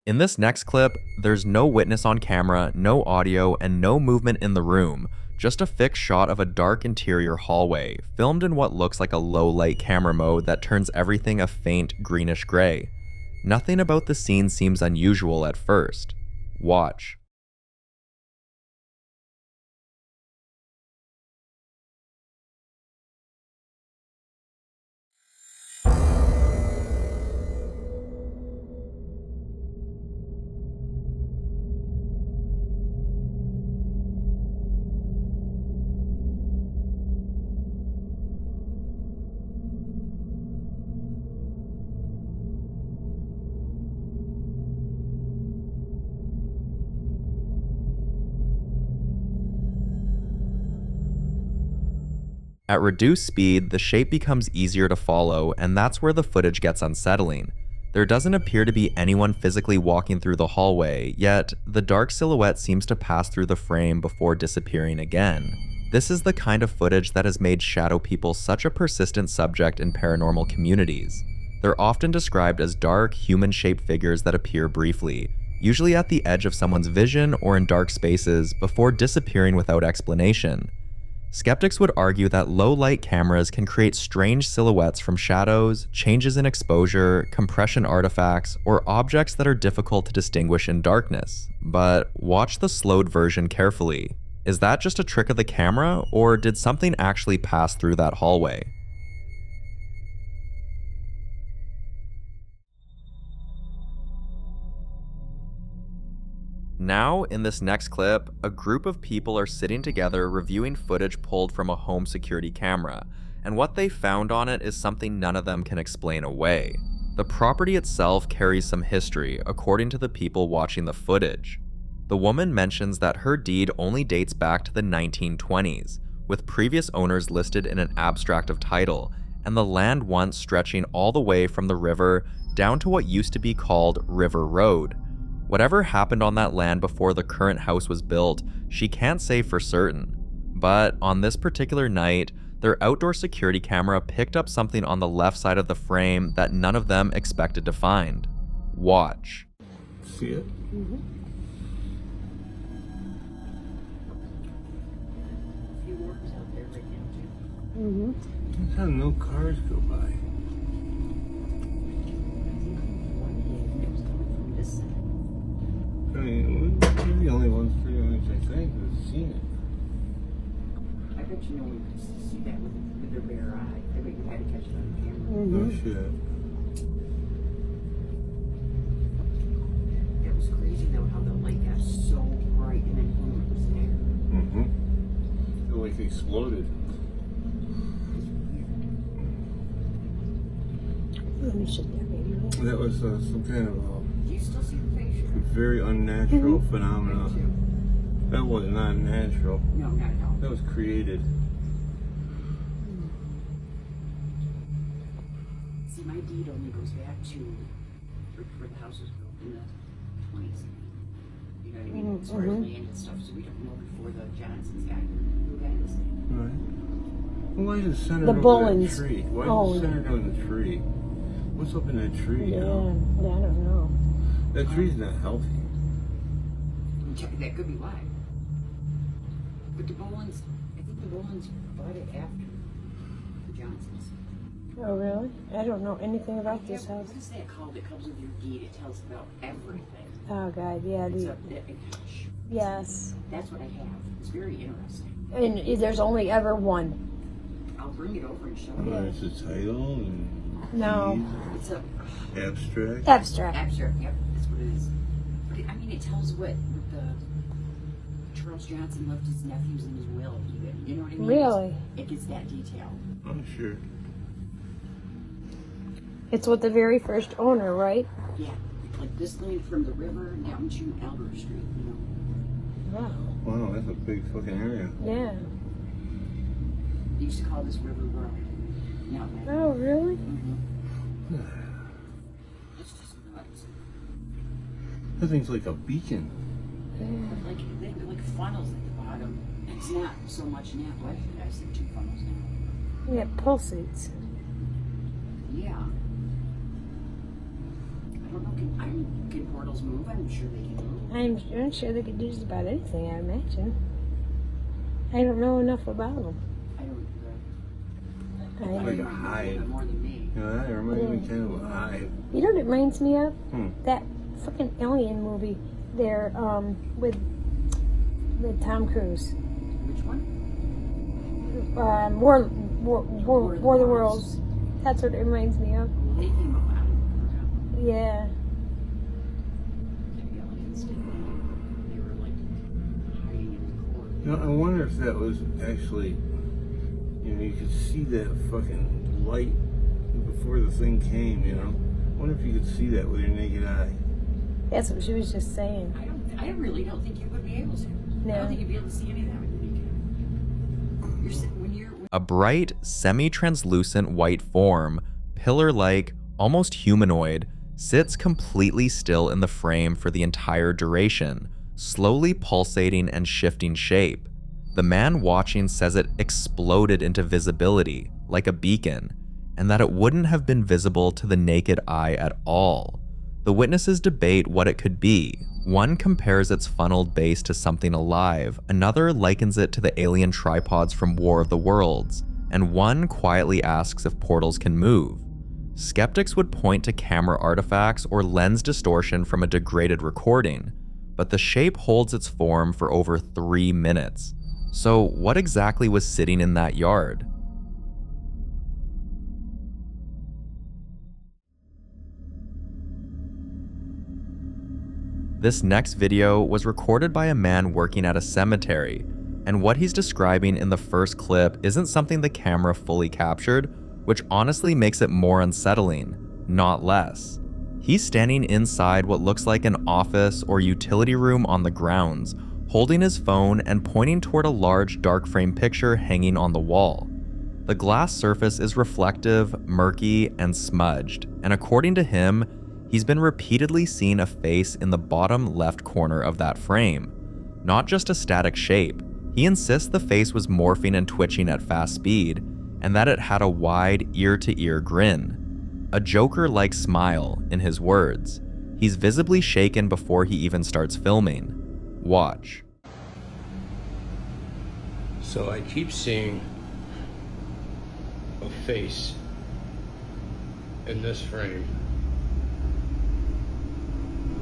In this next clip, there's no witness on camera, no audio, and no movement in the room, just a fixed shot of a dark interior hallway, filmed in what looks like a low-light camera mode that turns everything a faint greenish gray. Nothing about the scene seems unusual at first. Watch. At reduced speed, the shape becomes easier to follow, and that's where the footage gets unsettling. There doesn't appear to be anyone physically walking through the hallway, yet the dark silhouette seems to pass through the frame before disappearing again. This is the kind of footage that has made shadow people such a persistent subject in paranormal communities. They're often described as dark, human-shaped figures that appear briefly, usually at the edge of someone's vision or in dark spaces, before disappearing without explanation. Skeptics would argue that low-light cameras can create strange silhouettes from shadows, changes in exposure, compression artifacts, or objects that are difficult to distinguish in darkness. But watch the slowed version carefully. Is that just a trick of the camera, or did something actually pass through that hallway? Now, in this next clip, a group of people are sitting together reviewing footage pulled from a home security camera, and what they found on it is something none of them can explain away. The property itself carries some history, according to the people watching the footage. The woman mentions that her deed only dates back to the 1920s, with previous owners listed in an abstract of title, and the land once stretching all the way from the river down to what used to be called River Road. Whatever happened on that land before the current house was built, she can't say for certain. But on this particular night, their outdoor security camera picked up something on the left side of the frame that none of them expected to find. Watch. See it? Mm-hmm. Mm-hmm. That's how no cars go by. I mean, we're the only ones, pretty much, I think, who've seen it. I bet you no one could see that with their bare eye. I bet you had to catch it on camera. Oh, shit. It was crazy though how the light got so bright and then boom, it was there. Mm-hmm. It like exploded. Let me sit there, baby. That was some kind of Do you still see the face? very unnatural phenomenon. That was not natural. No, not at all. That was created. See, my deed only goes back to where the house was built in the 20s. You know what I mean? As far as land and stuff, so we don't know before the Johnsons got who got this thing. Right. Well, why is it centered The over Bullens. that tree? Why is it centered on the tree? What's up in that tree? Yeah, You know? I don't know. That tree's not healthy. That could be why. But the Bolins, I think the Bolins bought it after the Johnsons. Oh, really? I don't know anything about this house. What is that called? It comes with your deed. It tells about everything. Oh, God, yeah. Yes. That's what I have. It's very interesting. And there's only ever one. I'll bring it over and show you. It's a title and No. It's a abstract. Abstract. abstract. Yep, that's what it is. But I mean, it tells what the Charles Johnson left his nephews in his will. Even, you know what I mean? Really? It gets that detail. I'm sure. It's with the very first owner, right? Yeah, like this land from the river down to Albert Street. You know. Wow. Wow, that's a big fucking area. Yeah. They used to call this River Road. Now, Oh, really? it's just nuts. That thing's like a beacon. Like they're like funnels at the bottom. It's not so much now. Well, actually, I see two funnels now. Yeah, pulsates. Yeah. I don't know, can portals move? I'm sure they can move. I'm sure they could do just about anything, I imagine. I don't know enough about them. I don't Like a hive. more than me. You know, that reminds me kind of a hive. You know what it reminds me of? Hmm. That fucking Alien movie there, with Tom Cruise. Which one? War of the Worlds. That's what it reminds me of. They came up out of the Yeah. aliens. They were like hiding in the core. You know, I wonder if that was actually, you know, you could see that fucking light before the thing came, you know? I wonder if you could see that with your naked eye. That's what she was just saying. I really don't think you would be able to. No. I don't think you'd be able to see any of that with your naked eye. A bright, semi-translucent white form, pillar-like, almost humanoid, sits completely still in the frame for the entire duration, slowly pulsating and shifting shape. The man watching says it exploded into visibility, like a beacon, and that it wouldn't have been visible to the naked eye at all. The witnesses debate what it could be. One compares its funneled base to something alive, another likens it to the alien tripods from War of the Worlds, and one quietly asks if portals can move. Skeptics would point to camera artifacts or lens distortion from a degraded recording, but the shape holds its form for over 3 minutes. So what exactly was sitting in that yard? This next video was recorded by a man working at a cemetery, and what he's describing in the first clip isn't something the camera fully captured, which honestly makes it more unsettling, not less. He's standing inside what looks like an office or utility room on the grounds, holding his phone and pointing toward a large dark frame picture hanging on the wall. The glass surface is reflective, murky, and smudged, and according to him, he's been repeatedly seeing a face in the bottom left corner of that frame. Not just a static shape, he insists the face was morphing and twitching at fast speed, and that it had a wide ear-to-ear grin. A Joker-like smile, in his words. He's visibly shaken before he even starts filming. Watch. So I keep seeing a face in this frame,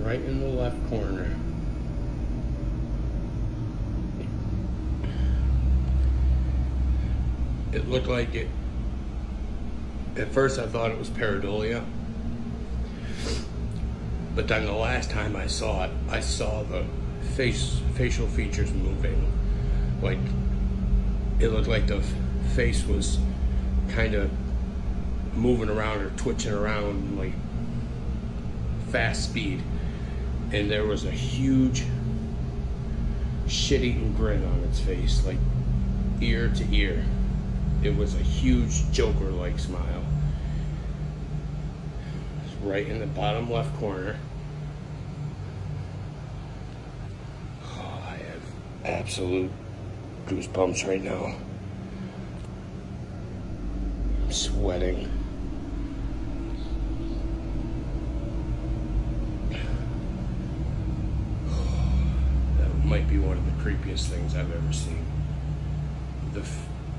right in the left corner. It looked like it, at first I thought it was pareidolia, but then the last time I saw it, I saw the facial features moving. Like, it looked like the face was kind of moving around or twitching around, like fast speed. And there was a huge shit-eating grin on its face, like ear to ear. It was a huge Joker-like smile. It's right in the bottom left corner. Oh, I have absolute goosebumps right now. I'm sweating. That might be one of the creepiest things I've ever seen. The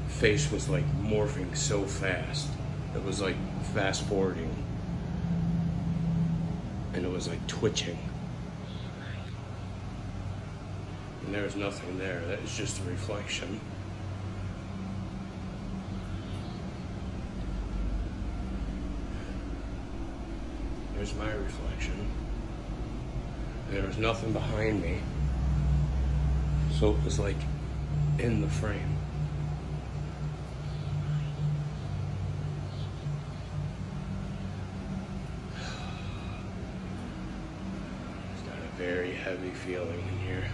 face was like morphing so fast. It was like fast forwarding. And it was like twitching. And there was nothing there. That was just a reflection. There's my reflection. There was nothing behind me. So it was like in the frame. It's got a very heavy feeling in here.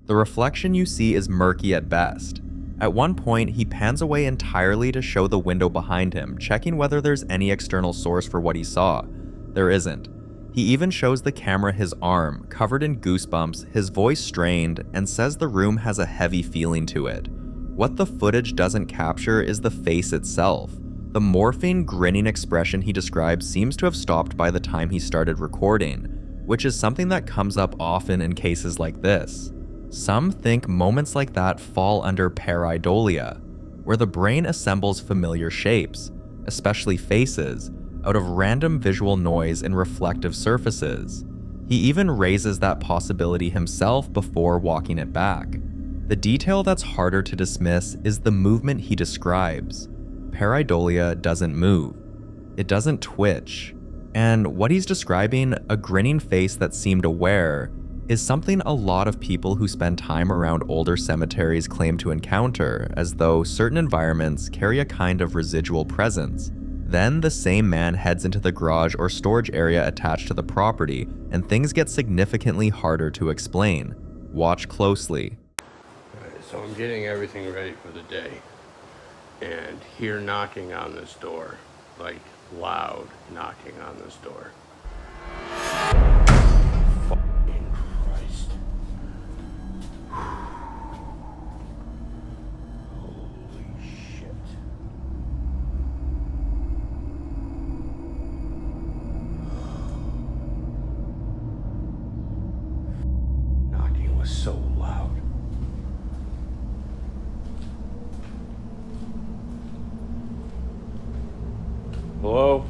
The reflection you see is murky at best. At one point, he pans away entirely to show the window behind him, checking whether there's any external source for what he saw. There isn't. He even shows the camera his arm, covered in goosebumps, his voice strained, and says the room has a heavy feeling to it. What the footage doesn't capture is the face itself. The morphing, grinning expression he describes seems to have stopped by the time he started recording, which is something that comes up often in cases like this. Some think moments like that fall under pareidolia, where the brain assembles familiar shapes, especially faces, out of random visual noise and reflective surfaces. He even raises that possibility himself before walking it back. The detail that's harder to dismiss is the movement he describes. Pareidolia doesn't move. It doesn't twitch. And what he's describing, a grinning face that seemed aware, is something a lot of people who spend time around older cemeteries claim to encounter, as though certain environments carry a kind of residual presence. Then the same man heads into the garage or storage area attached to the property, and things get significantly harder to explain. Watch closely. Alright, so I'm getting everything ready for the day, and hear knocking on this door, like loud knocking on this door. Fucking Christ. Holy shit. Knocking was so loud. Hello?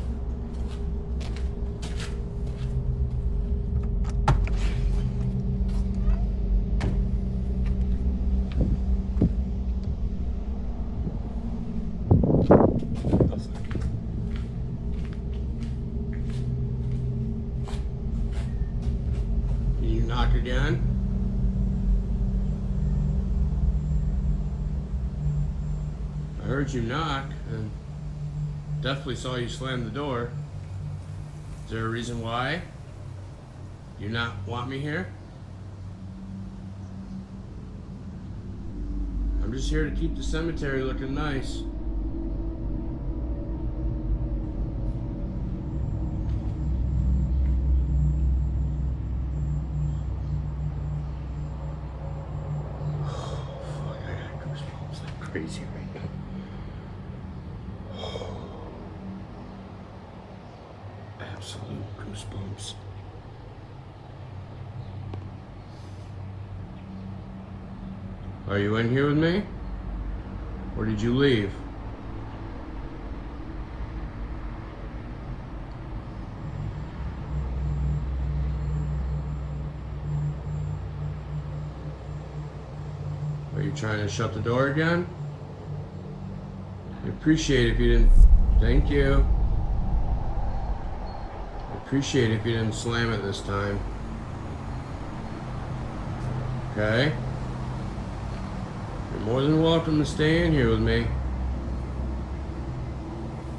You knock again? I heard you knock, and definitely saw you slam the door. Is there a reason why? You not want me here? I'm just here to keep the cemetery looking nice. Fuck, I got goosebumps like crazy right now. Absolute goosebumps. Are you in here with me? Or did you leave? Are you trying to shut the door again? I appreciate it if you didn't. Thank you. I appreciate it if you didn't slam it this time. Okay? You're more than welcome to stay in here with me.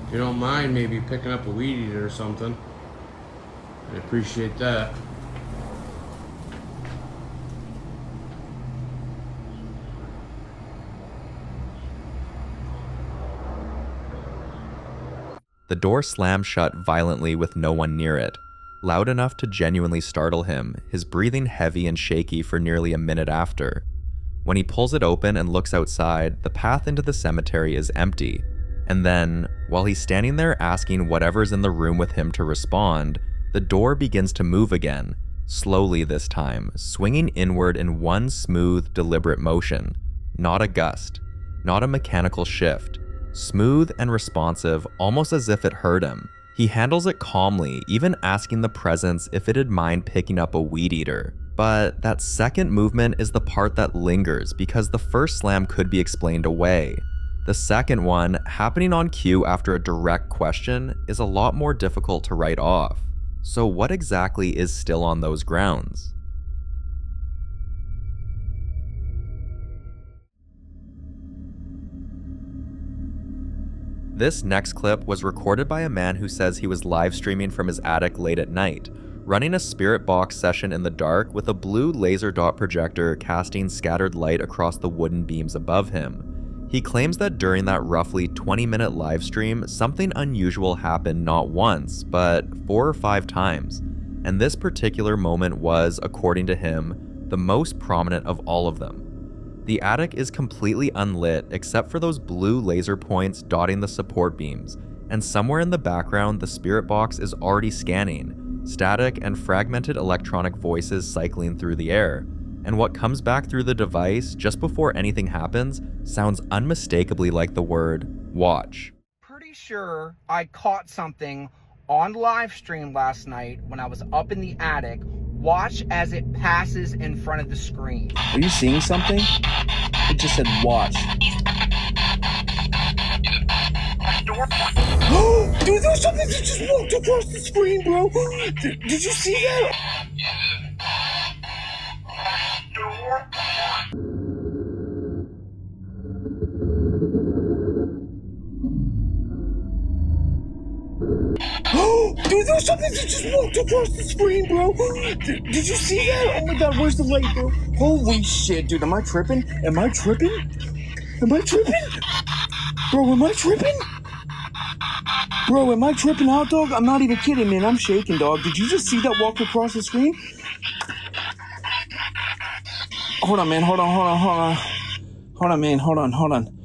If you don't mind maybe picking up a weed eater or something, I'd appreciate that. The door slams shut violently with no one near it, loud enough to genuinely startle him, his breathing heavy and shaky for nearly a minute after. When he pulls it open and looks outside, the path into the cemetery is empty. And then, while he's standing there asking whatever's in the room with him to respond, the door begins to move again, slowly this time, swinging inward in one smooth, deliberate motion. Not a gust, not a mechanical shift. Smooth and responsive, almost as if it heard him. He handles it calmly, even asking the presence if it'd mind picking up a weed eater. But that second movement is the part that lingers because the first slam could be explained away. The second one, happening on cue after a direct question, is a lot more difficult to write off. So what exactly is still on those grounds? This next clip was recorded by a man who says he was live streaming from his attic late at night, running a spirit box session in the dark with a blue laser dot projector casting scattered light across the wooden beams above him. He claims that during that roughly 20-minute live stream, something unusual happened not once, but 4 or 5 times, and this particular moment was, according to him, the most prominent of all of them. The attic is completely unlit except for those blue laser points dotting the support beams, and somewhere in the background the spirit box is already scanning, static and fragmented electronic voices cycling through the air. And what comes back through the device just before anything happens sounds unmistakably like the word watch. Pretty sure I caught something on live stream last night when I was up in the attic. Watch as it passes in front of the screen. Are you seeing something? It just said watch. Dude, there was something that just walked across the screen, bro. Did you see that? Dude, there was something that just walked across the screen, bro. Did you see that? Oh my god, where's the light, bro? Holy shit, dude, am I tripping? Am I tripping? Am I tripping? Bro, am I tripping? Bro, am I tripping out, dog? I'm not even kidding, man. I'm shaking, dog. Did you just see that walk across the screen? Hold on, man. Hold on. Hold on, man. Hold on.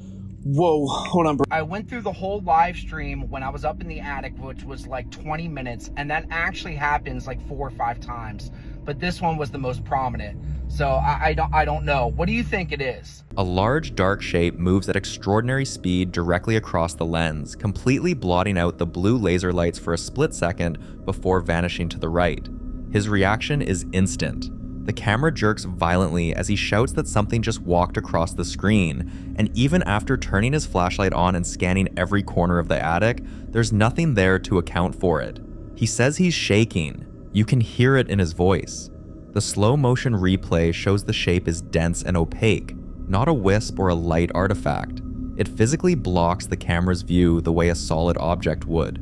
Whoa, hold on, bro. I went through the whole live stream when I was up in the attic, which was like 20 minutes, and that actually happens like 4 or 5 times. But this one was the most prominent. So I don't know. What do you think it is? A large dark shape moves at extraordinary speed directly across the lens, completely blotting out the blue laser lights for a split second before vanishing to the right. His reaction is instant. The camera jerks violently as he shouts that something just walked across the screen, and even after turning his flashlight on and scanning every corner of the attic, there's nothing there to account for it. He says he's shaking. You can hear it in his voice. The slow motion replay shows the shape is dense and opaque, not a wisp or a light artifact. It physically blocks the camera's view the way a solid object would.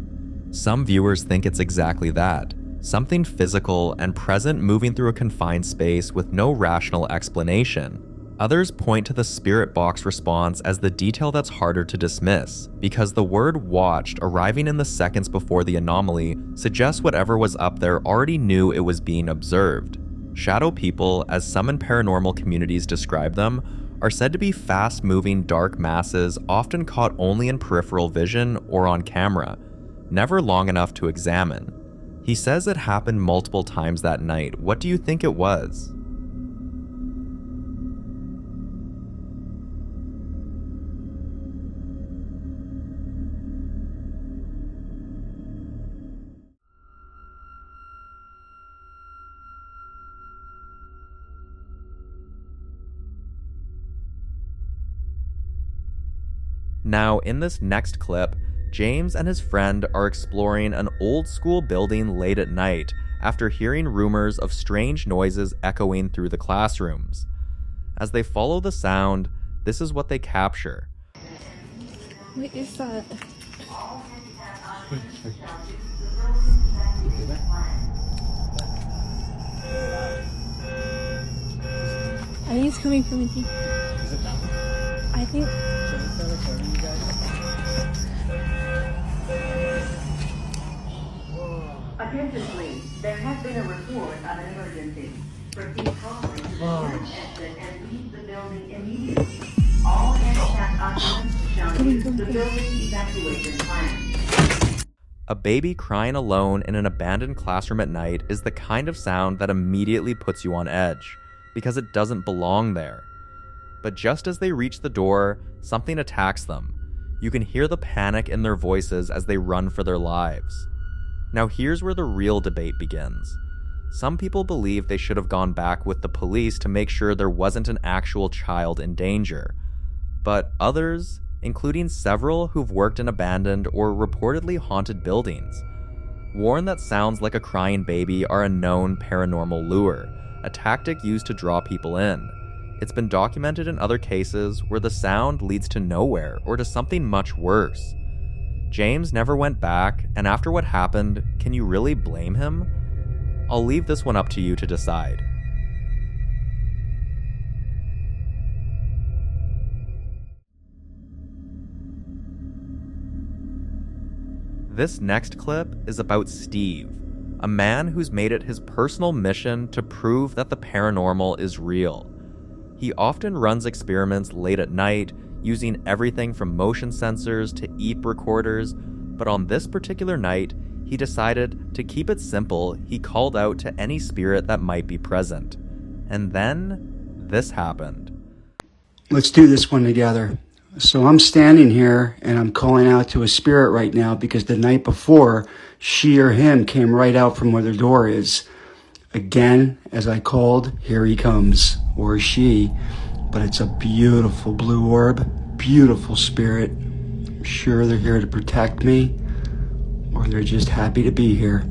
Some viewers think it's exactly that. Something physical and present moving through a confined space with no rational explanation. Others point to the spirit box response as the detail that's harder to dismiss, because the word watched arriving in the seconds before the anomaly suggests whatever was up there already knew it was being observed. Shadow people, as some in paranormal communities describe them, are said to be fast-moving dark masses often caught only in peripheral vision or on camera, never long enough to examine. He says it happened multiple times that night. What do you think it was? Now, in this next clip, James and his friend are exploring an old school building late at night after hearing rumors of strange noises echoing through the classrooms. As they follow the sound, this is what they capture. What is that? I think it's coming from here. Is it down? I think. Attention please, there has been a report of an emergency. Proceed calmly to the exit and leave the building immediately. All handicapped occupants shall use the building evacuation plan. A baby crying alone in an abandoned classroom at night is the kind of sound that immediately puts you on edge, because it doesn't belong there. But just as they reach the door, something attacks them. You can hear the panic in their voices as they run for their lives. Now here's where the real debate begins. Some people believe they should have gone back with the police to make sure there wasn't an actual child in danger. But others, including several who've worked in abandoned or reportedly haunted buildings, warn that sounds like a crying baby are a known paranormal lure, a tactic used to draw people in. It's been documented in other cases where the sound leads to nowhere or to something much worse. James never went back, and after what happened, can you really blame him? I'll leave this one up to you to decide. This next clip is about Steve, a man who's made it his personal mission to prove that the paranormal is real. He often runs experiments late at night, using everything from motion sensors to EEP recorders, but on this particular night, he decided to keep it simple. He called out to any spirit that might be present. And then, this happened. Let's do this one together. So I'm standing here and I'm calling out to a spirit right now because the night before, she or him came right out from where the door is. Again, as I called, here he comes, or she. But it's a beautiful blue orb, beautiful spirit. I'm sure they're here to protect me, or they're just happy to be here.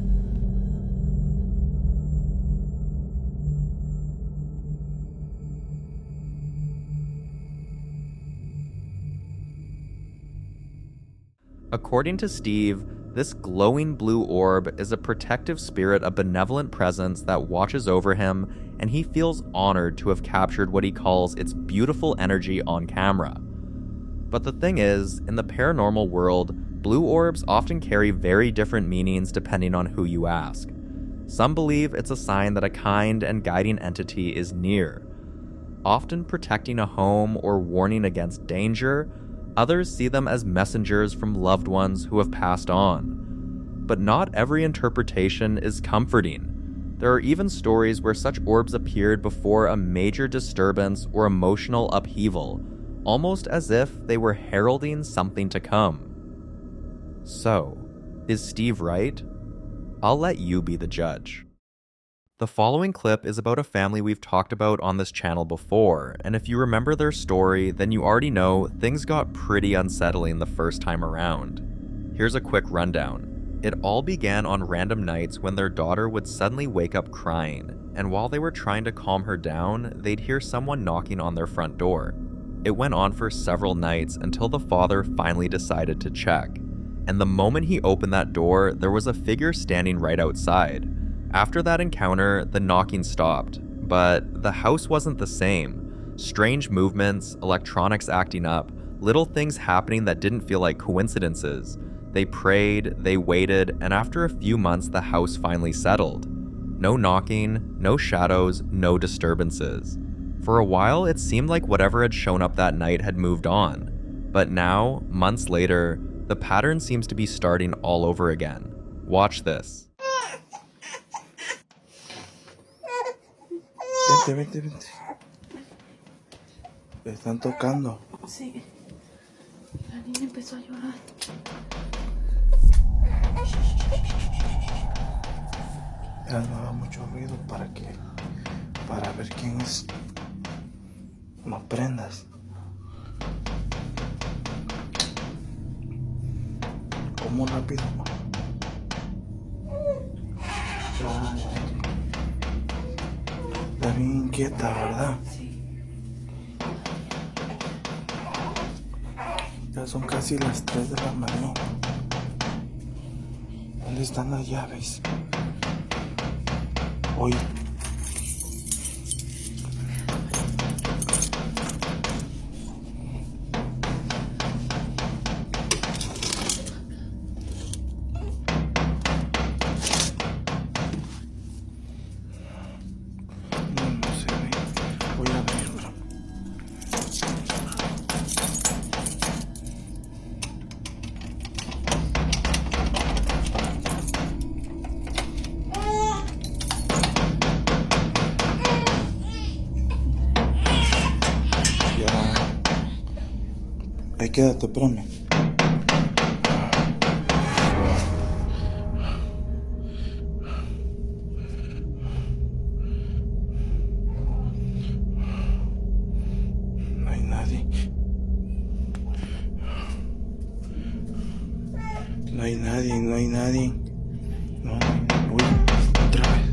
According to Steve, this glowing blue orb is a protective spirit, a benevolent presence that watches over him, and he feels honored to have captured what he calls its beautiful energy on camera. But the thing is, in the paranormal world, blue orbs often carry very different meanings depending on who you ask. Some believe it's a sign that a kind and guiding entity is near, often protecting a home or warning against danger. Others see them as messengers from loved ones who have passed on. But not every interpretation is comforting. There are even stories where such orbs appeared before a major disturbance or emotional upheaval, almost as if they were heralding something to come. So, is Steve right? I'll let you be the judge. The following clip is about a family we've talked about on this channel before, and if you remember their story, then you already know things got pretty unsettling the first time around. Here's a quick rundown. It all began on random nights when their daughter would suddenly wake up crying, and while they were trying to calm her down, they'd hear someone knocking on their front door. It went on for several nights until the father finally decided to check, and the moment he opened that door, there was a figure standing right outside. After that encounter, the knocking stopped, but the house wasn't the same. Strange movements, electronics acting up, little things happening that didn't feel like coincidences. They prayed, they waited, and after a few months, the house finally settled. No knocking, no shadows, no disturbances. For a while, it seemed like whatever had shown up that night had moved on. But now, months later, the pattern seems to be starting all over again. Watch this. Vente. Le están tocando. Sí. La niña empezó a llorar. Ya no haga mucho ruido para ver quién es. No prendas. ¿Cómo rápido? Está bien inquieta, ¿verdad? Sí. Ya son casi las 3 de la mañana. ¿Dónde están las llaves? Hoy. Ahí quédate, espérame. No hay nadie. No hay nadie. No, uy, otra vez.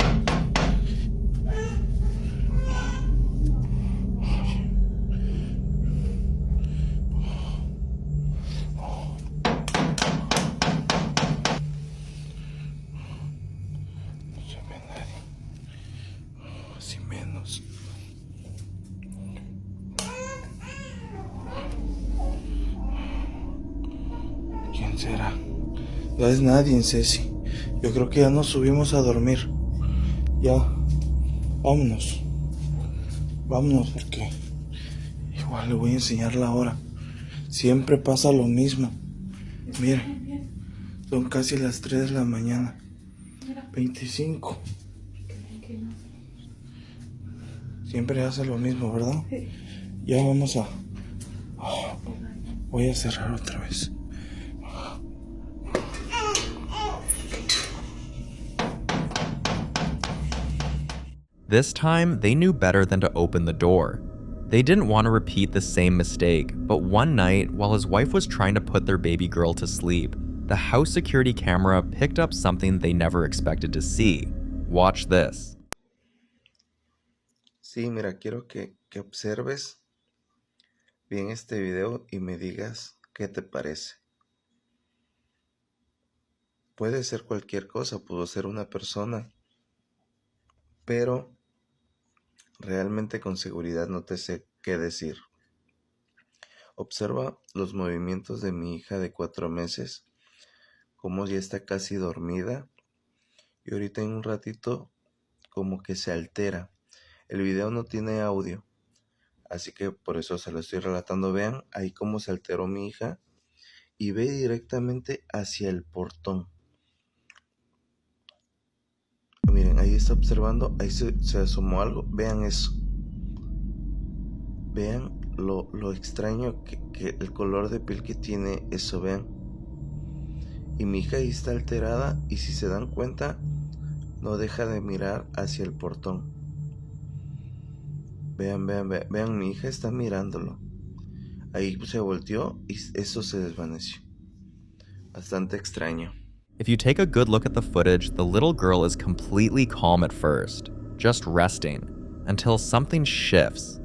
¿Quién será? No es nadie, Ceci. Yo creo que ya nos subimos a dormir. Ya, vámonos. Vámonos porque igual le voy a enseñar la hora. Siempre pasa lo mismo. Mira, son casi las 3 de la mañana. 25. Siempre hace lo mismo, ¿verdad? Ya vamos a... Voy a cerrar otra vez. This time, they knew better than to open the door. They didn't want to repeat the same mistake, but one night, while his wife was trying to put their baby girl to sleep, the house security camera picked up something they never expected to see. Watch this. Sí, mira, quiero que observes bien este video y me digas qué te parece. Puede ser cualquier cosa, pudo ser una persona, pero realmente con seguridad no te sé qué decir. Observa los movimientos de mi hija de 4 meses, como ya está casi dormida y ahorita en un ratito como que se altera. El video no tiene audio, así que por eso se lo estoy relatando. Vean ahí cómo se alteró mi hija y ve directamente hacia el portón. Miren, ahí está observando, ahí se asomó algo. Vean eso. Vean lo extraño que el color de piel que tiene eso, vean. Y mi hija ahí está alterada y si se dan cuenta, no deja de mirar hacia el portón. Vean, mi hija está mirándolo. Ahí se volteó y eso se desvaneció. Bastante extraño. If you take a good look at the footage, the little girl is completely calm at first, just resting, until something shifts.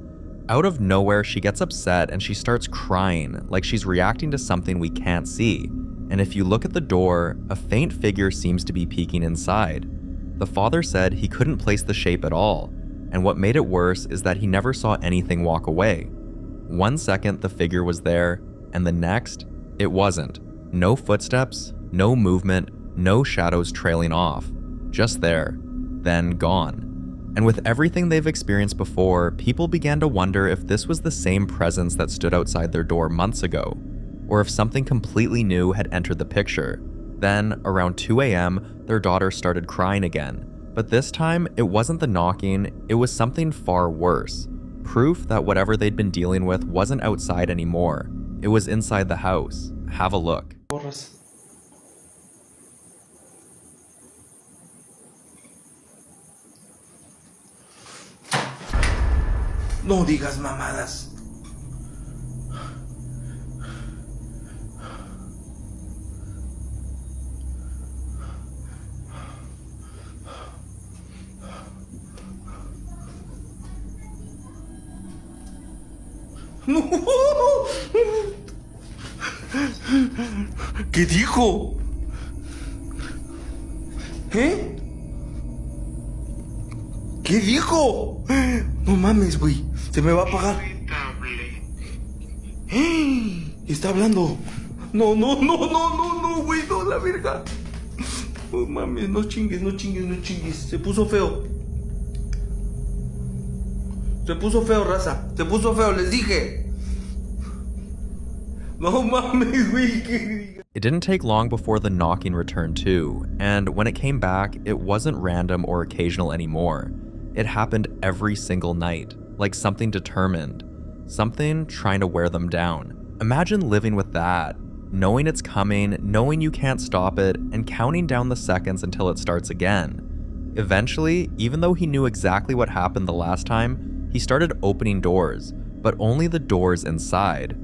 Out of nowhere, she gets upset and she starts crying, like she's reacting to something we can't see. And if you look at the door, a faint figure seems to be peeking inside. The father said he couldn't place the shape at all, and what made it worse is that he never saw anything walk away. 1 second, the figure was there, and the next, it wasn't. No footsteps, no movement, no shadows trailing off. Just there, then gone. And with everything they've experienced before, people began to wonder if this was the same presence that stood outside their door months ago, or if something completely new had entered the picture. Then, around 2 a.m., their daughter started crying again. But this time, it wasn't the knocking, it was something far worse. Proof that whatever they'd been dealing with wasn't outside anymore. It was inside the house. Have a look. No digas mamadas. No. ¿Qué dijo? ¿Eh? ¿Qué dijo? No mames, güey. Se me va a apagar. Está hablando. No, güey. No, la verga. No mames, no chingues. Se puso feo. Raza. Se puso feo, les dije. No mames, güey. It didn't take long before the knocking returned too, and when it came back, it wasn't random or occasional anymore. It happened every single night, like something determined, something trying to wear them down. Imagine living with that, knowing it's coming, knowing you can't stop it, and counting down the seconds until it starts again. Eventually, even though he knew exactly what happened the last time, he started opening doors, but only the doors inside.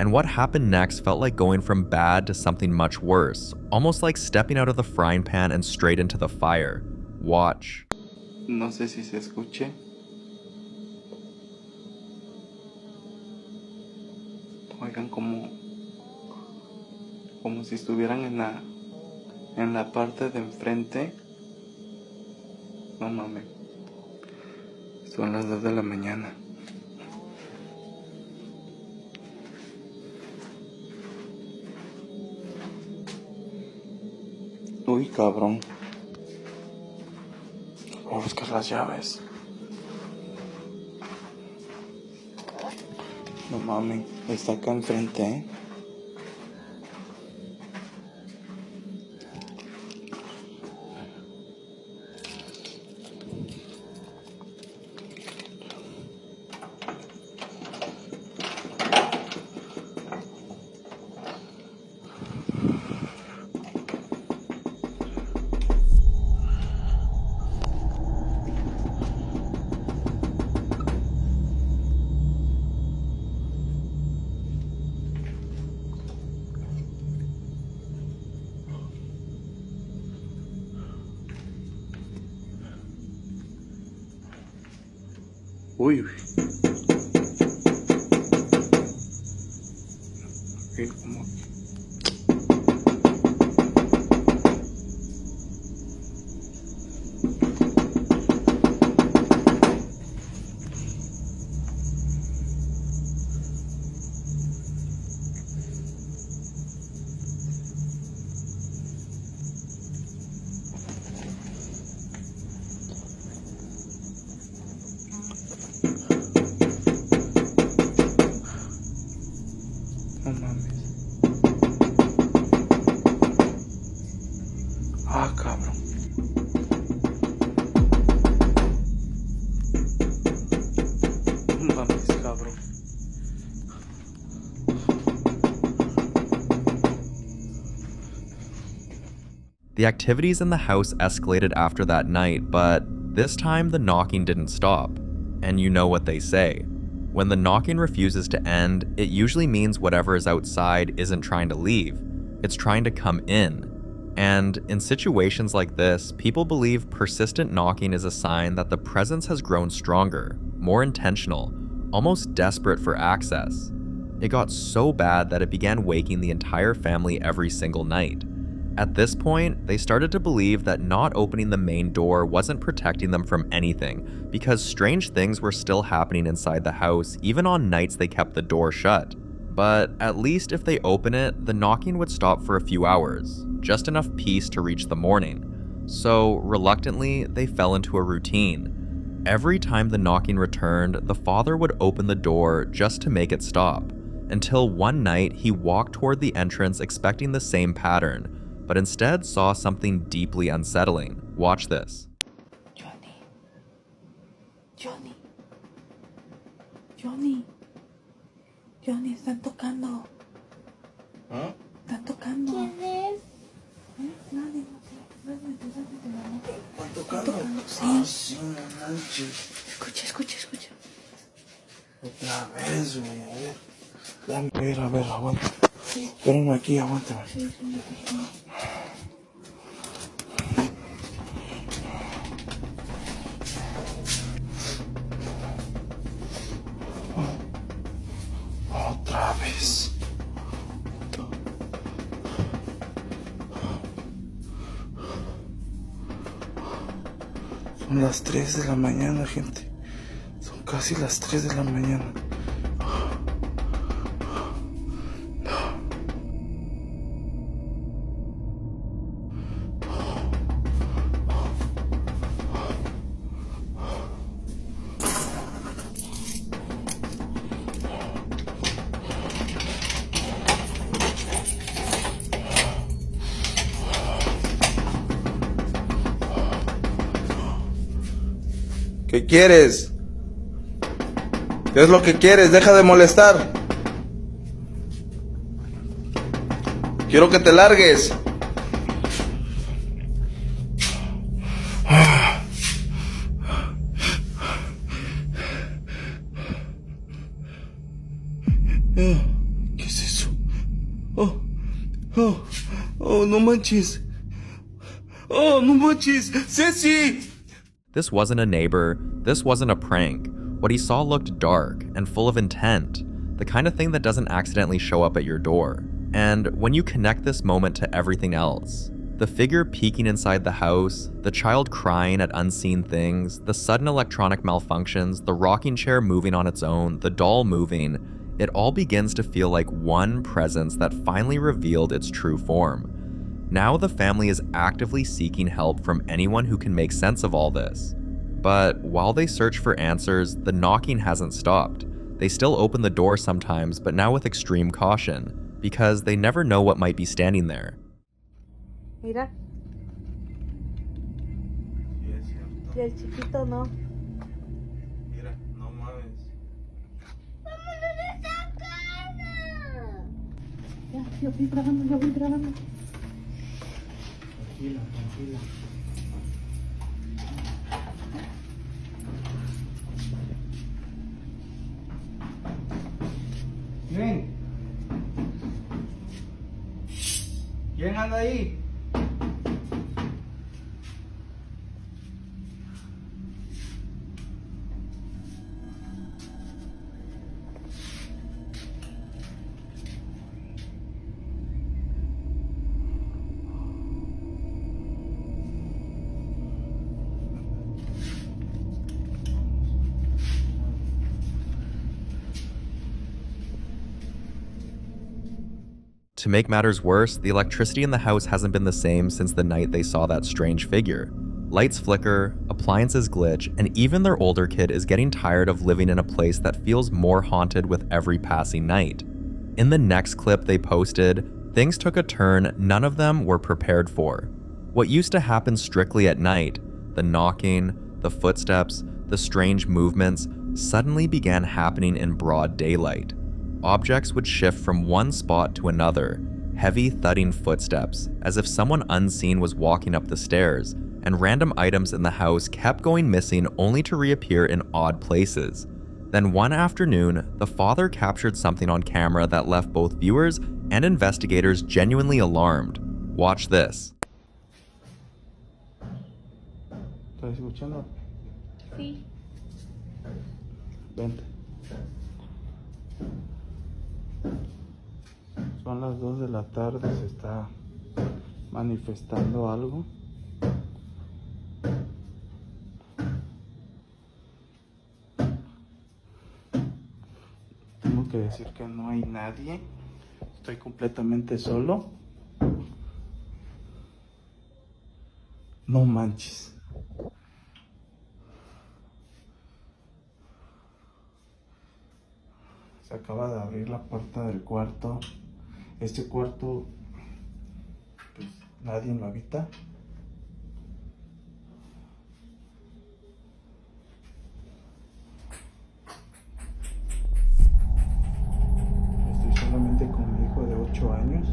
And what happened next felt like going from bad to something much worse, almost like stepping out of the frying pan and straight into the fire. Watch. No sé si se escuche. Oigan como si estuvieran en la parte de enfrente. No mames. Son las 2 de la mañana. Uy, cabrón. Voy a buscar las llaves. No mames, está acá enfrente, ¿eh? Uy, güey. Mira cómo. No mames. Ah, cabrón. No mames, cabrón. The activities in the house escalated after that night, but this time the knocking didn't stop. And you know what they say. When the knocking refuses to end, it usually means whatever is outside isn't trying to leave, it's trying to come in. And in situations like this, people believe persistent knocking is a sign that the presence has grown stronger, more intentional, almost desperate for access. It got so bad that it began waking the entire family every single night. At this point, they started to believe that not opening the main door wasn't protecting them from anything, because strange things were still happening inside the house even on nights they kept the door shut. But at least if they open it, the knocking would stop for a few hours, just enough peace to reach the morning. So reluctantly, they fell into a routine. Every time the knocking returned, the father would open the door just to make it stop, until one night he walked toward the entrance expecting the same pattern, but instead saw something deeply unsettling. Watch this. Johnny, están tocando. ¿Ah? Están tocando. ¿Quién es? Nadie, ¿Están tocando? Sí. Ah, sí, no manches. Escucha. Otra vez, güey, a ver. Dame, a ver, aguanta. Espérame aquí, aguántame. Otra vez. Son las 3 de la mañana, gente. Son casi las 3 de la mañana. ¿Qué quieres? ¿Qué es lo que quieres? Deja de molestar. Quiero que te largues. ¿Qué es eso? Oh, no manches. Oh, no manches. Ceci. This wasn't a neighbor, this wasn't a prank. What he saw looked dark and full of intent, the kind of thing that doesn't accidentally show up at your door. And when you connect this moment to everything else, the figure peeking inside the house, the child crying at unseen things, the sudden electronic malfunctions, the rocking chair moving on its own, the doll moving, it all begins to feel like one presence that finally revealed its true form. Now the family is actively seeking help from anyone who can make sense of all this. But while they search for answers, the knocking hasn't stopped. They still open the door sometimes, but now with extreme caution, because they never know what might be standing there. Mira. Sí, es cierto. Y el chiquito no. Mira, no mames. Ya, yo voy grabando, yo voy grabando. Tranquila, tranquila. ¿Quién? ¿Quién anda ahí? To make matters worse, the electricity in the house hasn't been the same since the night they saw that strange figure. Lights flicker, appliances glitch, and even their older kid is getting tired of living in a place that feels more haunted with every passing night. In the next clip they posted, things took a turn none of them were prepared for. What used to happen strictly at night, the knocking, the footsteps, the strange movements, suddenly began happening in broad daylight. Objects would shift from one spot to another, heavy thudding footsteps, as if someone unseen was walking up the stairs, and random items in the house kept going missing only to reappear in odd places. Then one afternoon, the father captured something on camera that left both viewers and investigators genuinely alarmed. Watch this. ¿Estás escuchando? Sí. Vente. Son las 2 de la tarde, se está manifestando algo. Tengo que decir que no hay nadie. Estoy completamente solo. No manches. Se acaba de abrir la puerta del cuarto. Este cuarto, pues nadie lo habita. Estoy solamente con mi hijo de 8 años.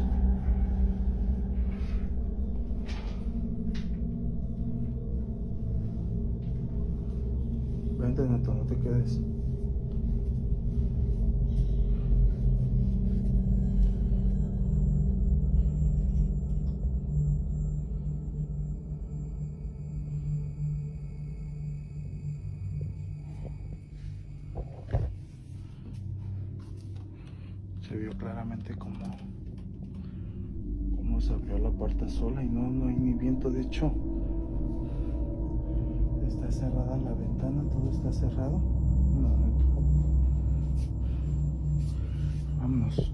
Vente, Neto, no te quedes. Se vio claramente cómo se abrió la puerta sola y no hay ni viento. De hecho, está cerrada la ventana, todo está cerrado. No, vámonos.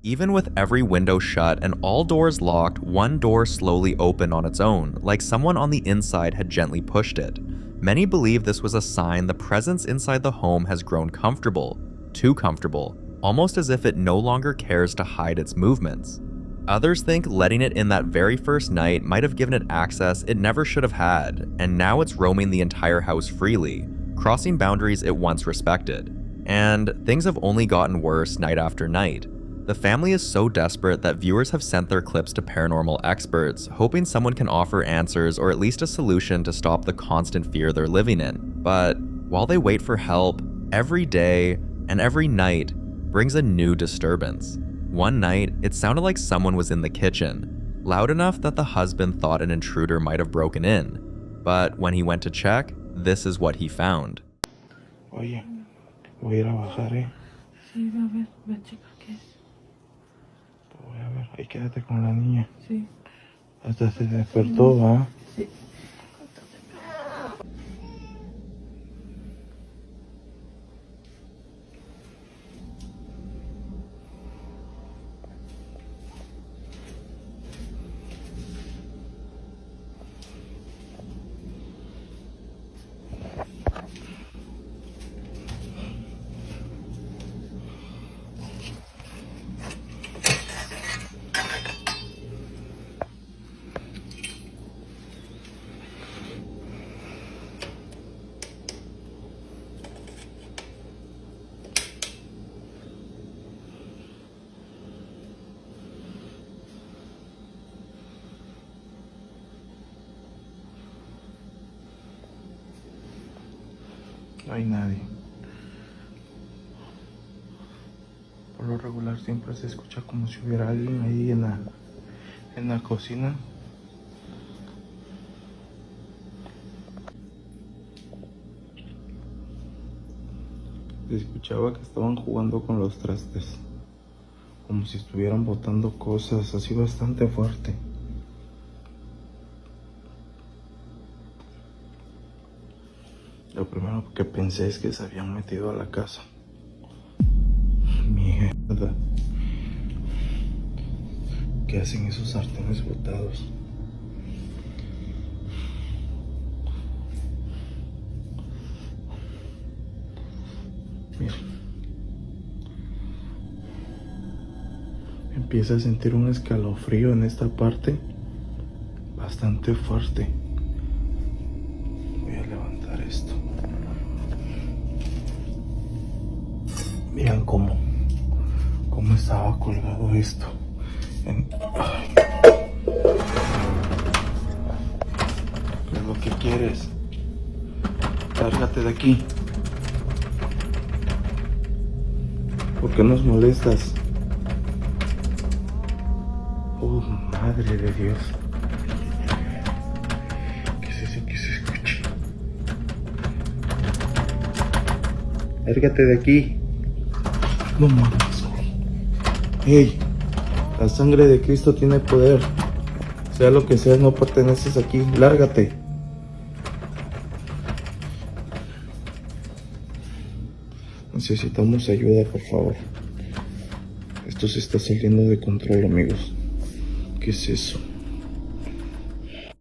Even with every window shut and all doors locked, one door slowly opened on its own, like someone on the inside had gently pushed it. Many believe this was a sign the presence inside the home has grown comfortable, too comfortable, almost as if it no longer cares to hide its movements. Others think letting it in that very first night might have given it access it never should have had, and now it's roaming the entire house freely, crossing boundaries it once respected. And things have only gotten worse night after night. The family is so desperate that viewers have sent their clips to paranormal experts, hoping someone can offer answers or at least a solution to stop the constant fear they're living in. But while they wait for help, every day and every night brings a new disturbance. One night, it sounded like someone was in the kitchen, loud enough that the husband thought an intruder might have broken in. But when he went to check, this is what he found. Oye, voy a ir a bajar, Sí, ve a checar qué es. Voy a ver, ahí quédate con la niña. Sí. Hasta se despertó, ¿va? Sí. No hay nadie. Por lo regular siempre se escucha como si hubiera alguien ahí en la cocina. Se escuchaba que estaban jugando con los trastes, como si estuvieran botando cosas, así bastante fuerte. Lo primero que pensé es que se habían metido a la casa. Mierda. ¿Qué hacen esos sartenes botados? Mira. Empieza a sentir un escalofrío en esta parte bastante fuerte. Voy a levantar esto. Miren cómo estaba colgado esto. Ay. ¿Qué es lo que quieres? Lárgate de aquí. ¿Por qué nos molestas? Oh, madre de Dios. ¿Qué es eso que se escucha? Lárgate de aquí. No mames, güey. Hey, la sangre de Cristo tiene poder. Sea lo que sea, no perteneces aquí. Lárgate. Necesitamos ayuda, por favor. Esto se está saliendo de control, amigos. ¿Qué es eso?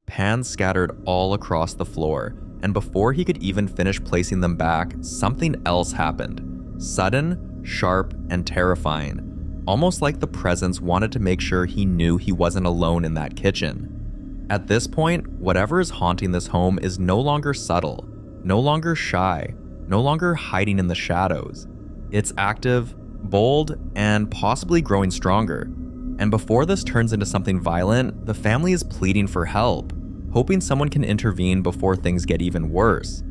Pans scattered all across the floor, and before he could even finish placing them back, something else happened. Sudden, sharp, and terrifying. Almost like the presence wanted to make sure he knew he wasn't alone in that kitchen. At this point, whatever is haunting this home is no longer subtle, no longer shy, no longer hiding in the shadows. It's active, bold, and possibly growing stronger. And before this turns into something violent, the family is pleading for help, hoping someone can intervene before things get even worse.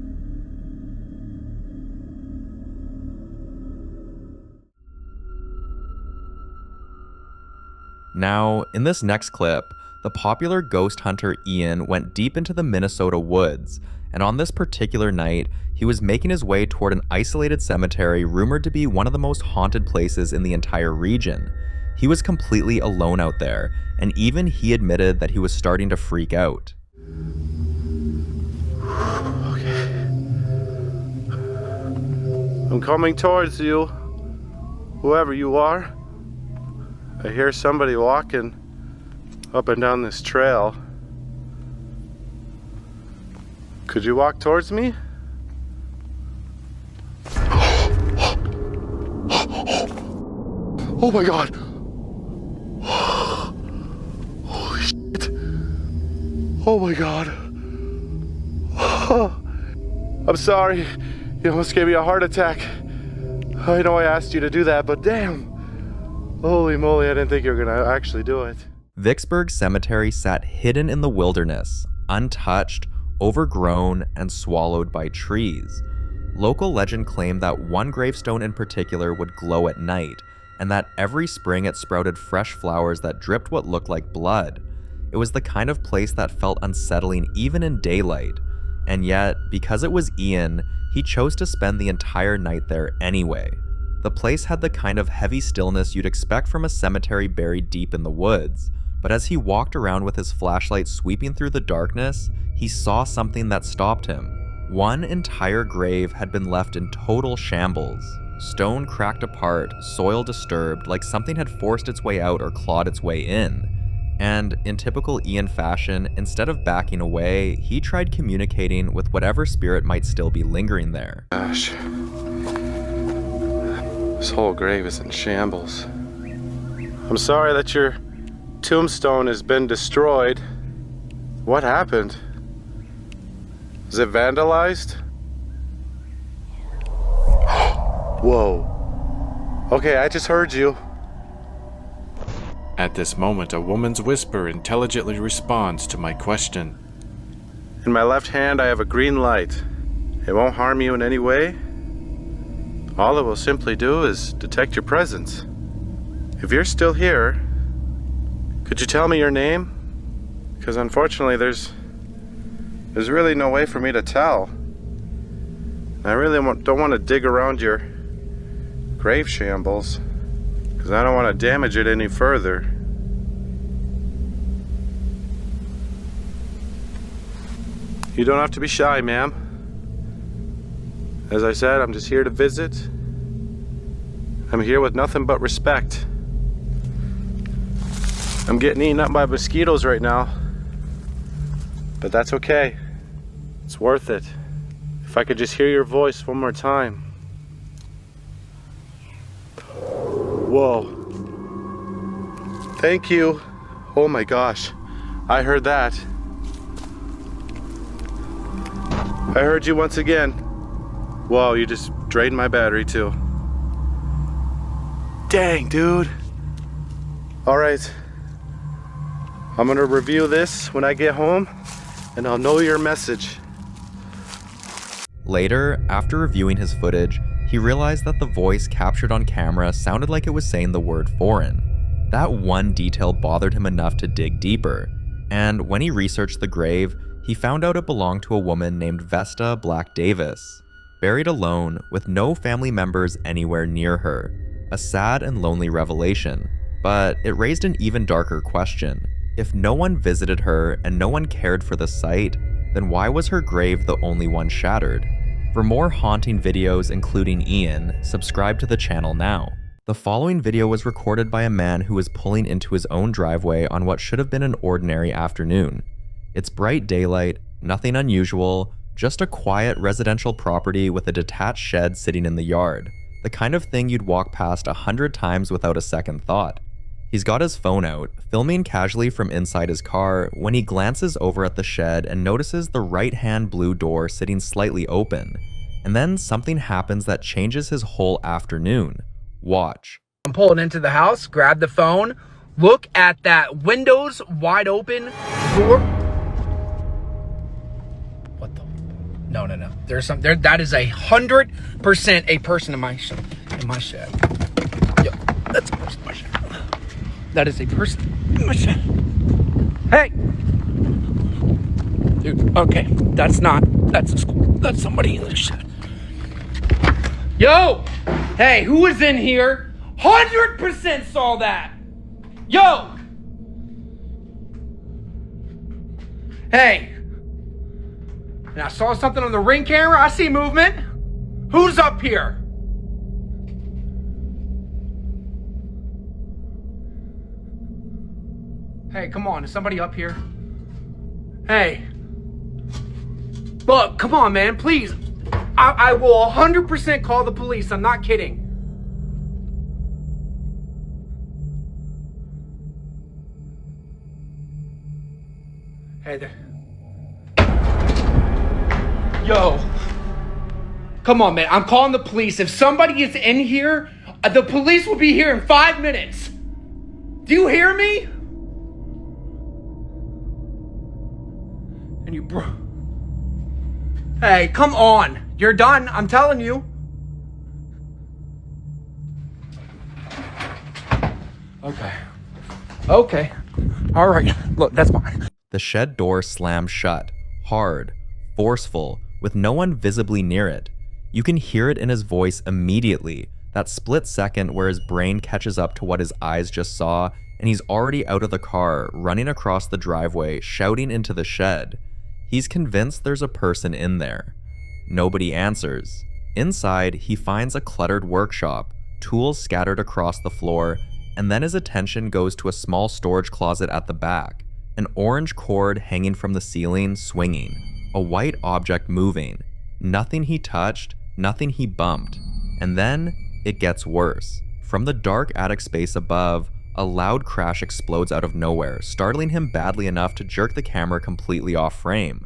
Now, in this next clip, the popular ghost hunter Ian went deep into the Minnesota woods, and on this particular night, he was making his way toward an isolated cemetery rumored to be one of the most haunted places in the entire region. He was completely alone out there, and even he admitted that he was starting to freak out. Okay. I'm coming towards you, whoever you are. I hear somebody walking up and down this trail. Could you walk towards me? Oh my God! Holy shit! Oh my God! I'm sorry. You almost gave me a heart attack. I know I asked you to do that, but damn! Holy moly, I didn't think you were gonna actually do it. Vicksburg Cemetery sat hidden in the wilderness, untouched, overgrown, and swallowed by trees. Local legend claimed that one gravestone in particular would glow at night, and that every spring it sprouted fresh flowers that dripped what looked like blood. It was the kind of place that felt unsettling even in daylight. And yet, because it was Ian, he chose to spend the entire night there anyway. The place had the kind of heavy stillness you'd expect from a cemetery buried deep in the woods, but as he walked around with his flashlight sweeping through the darkness, he saw something that stopped him. One entire grave had been left in total shambles. Stone cracked apart, soil disturbed, like something had forced its way out or clawed its way in. And in typical Ian fashion, instead of backing away, he tried communicating with whatever spirit might still be lingering there. Gosh. This whole grave is in shambles. I'm sorry that your tombstone has been destroyed. What happened? Is it vandalized? Whoa. Okay, I just heard you. At this moment, a woman's whisper intelligently responds to my question. In my left hand, I have a green light. It won't harm you in any way. All it will simply do is detect your presence. If you're still here, could you tell me your name? Because unfortunately there's really no way for me to tell. I really don't want to dig around your grave shambles, because I don't want to damage it any further. You don't have to be shy, ma'am. As I said, I'm just here to visit. I'm here with nothing but respect. I'm getting eaten up by mosquitoes right now, but that's okay. It's worth it. If I could just hear your voice one more time. Whoa. Thank you. Oh my gosh. I heard that. I heard you once again. Whoa, you just drained my battery too. Dang, dude. All right. I'm gonna review this when I get home, and I'll know your message. Later, after reviewing his footage, he realized that the voice captured on camera sounded like it was saying the word foreign. That one detail bothered him enough to dig deeper, and when he researched the grave, he found out it belonged to a woman named Vesta Black Davis, buried alone with no family members anywhere near her. A sad and lonely revelation, but it raised an even darker question. If no one visited her and no one cared for the site, then why was her grave the only one shattered? For more haunting videos including Ian, subscribe to the channel now. The following video was recorded by a man who was pulling into his own driveway on what should have been an ordinary afternoon. It's bright daylight, nothing unusual, just a quiet residential property with a detached shed sitting in the yard, the kind of thing you'd walk past 100 times without a second thought. He's got his phone out, filming casually from inside his car when he glances over at the shed and notices the right-hand blue door sitting slightly open. And then something happens that changes his whole afternoon. Watch. I'm pulling into the house, grab the phone, look at that windows wide open door. What the? No. There's some there. That is 100% a person in my shed. Yo, that's a person in my shed. That is a person in my shed. Hey! Dude, okay. That's a school. That's somebody in the shed. Yo! Hey, who was in here? 100% saw that! Yo! Hey! And I saw something on the Ring camera. I see movement. Who's up here? Hey, come on, is somebody up here? Hey. Look, come on, man, please. I will 100% call the police, I'm not kidding. Hey there. Yo. Come on, man, I'm calling the police. If somebody is in here, the police will be here in 5 minutes. Do you hear me? And you Hey, come on. You're done, I'm telling you. Okay. All right, look, that's fine. The shed door slams shut, hard, forceful, with no one visibly near it. You can hear it in his voice immediately, that split second where his brain catches up to what his eyes just saw, and he's already out of the car, running across the driveway, shouting into the shed. He's convinced there's a person in there. Nobody answers. Inside, he finds a cluttered workshop, tools scattered across the floor, and then his attention goes to a small storage closet at the back, an orange cord hanging from the ceiling swinging, a white object moving, nothing he touched, nothing he bumped. And then it gets worse. From the dark attic space above, a loud crash explodes out of nowhere, startling him badly enough to jerk the camera completely off frame.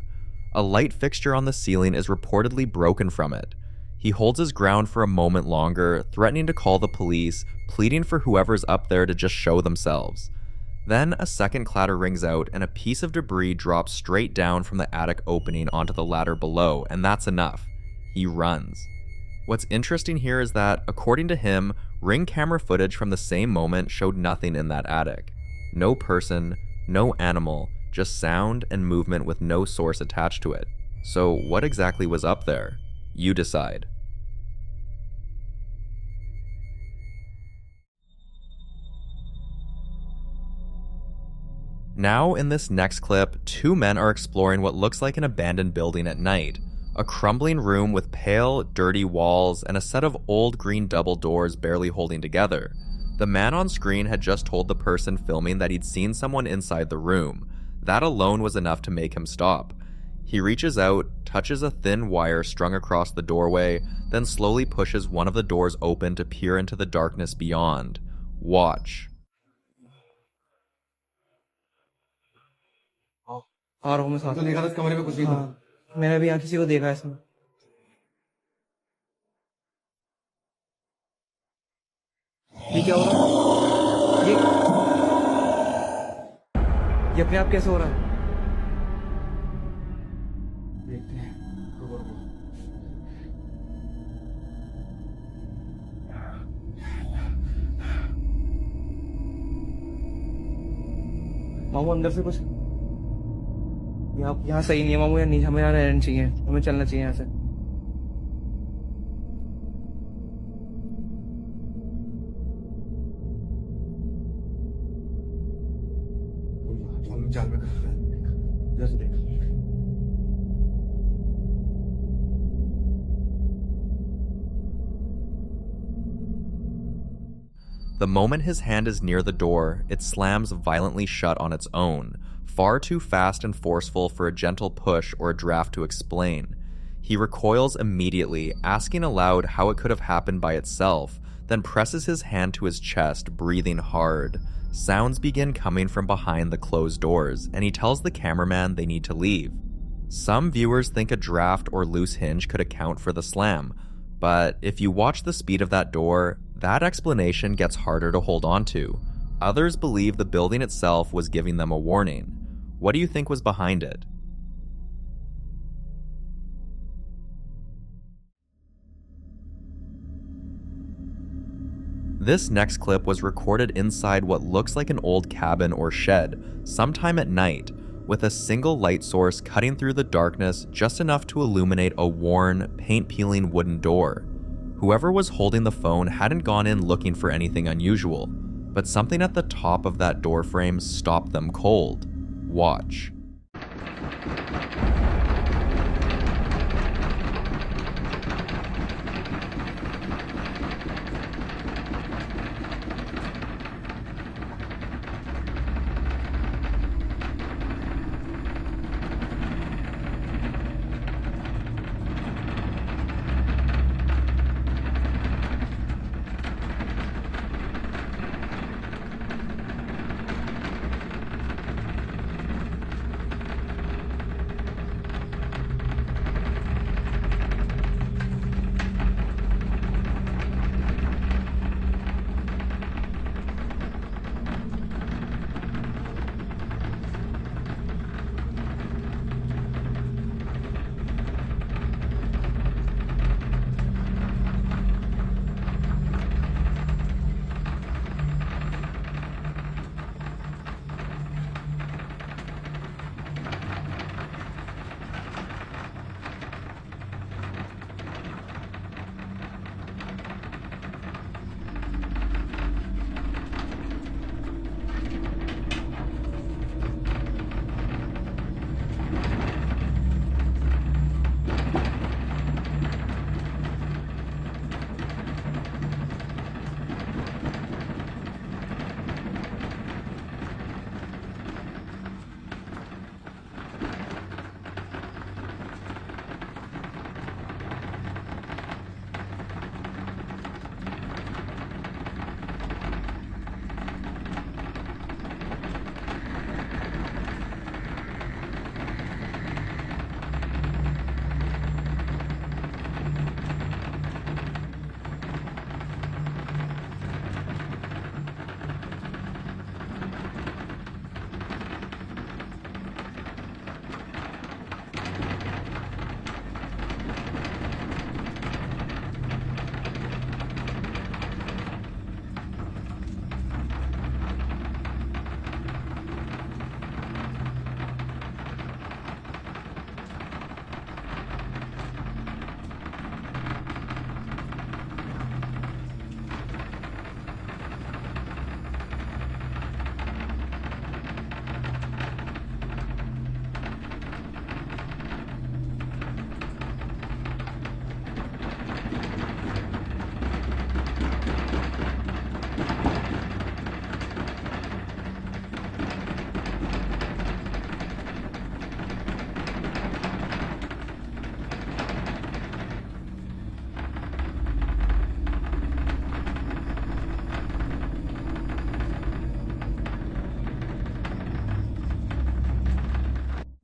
A light fixture on the ceiling is reportedly broken from it. He holds his ground for a moment longer, threatening to call the police, pleading for whoever's up there to just show themselves. Then a second clatter rings out and a piece of debris drops straight down from the attic opening onto the ladder below, and that's enough. He runs. What's interesting here is that, according to him, Ring camera footage from the same moment showed nothing in that attic. No person, no animal, just sound and movement with no source attached to it. So what exactly was up there? You decide. Now, in this next clip, two men are exploring what looks like an abandoned building at night. A crumbling room with pale, dirty walls and a set of old green double doors barely holding together. The man on screen had just told the person filming that he'd seen someone inside the room. That alone was enough to make him stop. He reaches out, touches a thin wire strung across the doorway, then slowly pushes one of the doors open to peer into the darkness beyond. Watch. आ रहा हूँ मैं साथ तो देखा था इस कमरे में कुछ भी था मैंने भी यहाँ किसी को देखा है इसमें ये क्या हो रहा है ये अपने आप कैसे हो रहा है देखते हैं रुको रुको मामू अंदर से कुछ यहाँ सही नहीं है मामू, नहीं हमें यहाँ रहना चाहिए, हमें चलना चाहिए यहाँ से। The moment his hand is near the door, it slams violently shut on its own, far too fast and forceful for a gentle push or a draft to explain. He recoils immediately, asking aloud how it could have happened by itself, then presses his hand to his chest, breathing hard. Sounds begin coming from behind the closed doors, and he tells the cameraman they need to leave. Some viewers think a draft or loose hinge could account for the slam, but if you watch the speed of that door, that explanation gets harder to hold on to. Others believe the building itself was giving them a warning. What do you think was behind it? This next clip was recorded inside what looks like an old cabin or shed, sometime at night, with a single light source cutting through the darkness just enough to illuminate a worn, paint-peeling wooden door. Whoever was holding the phone hadn't gone in looking for anything unusual, but something at the top of that door frame stopped them cold. Watch.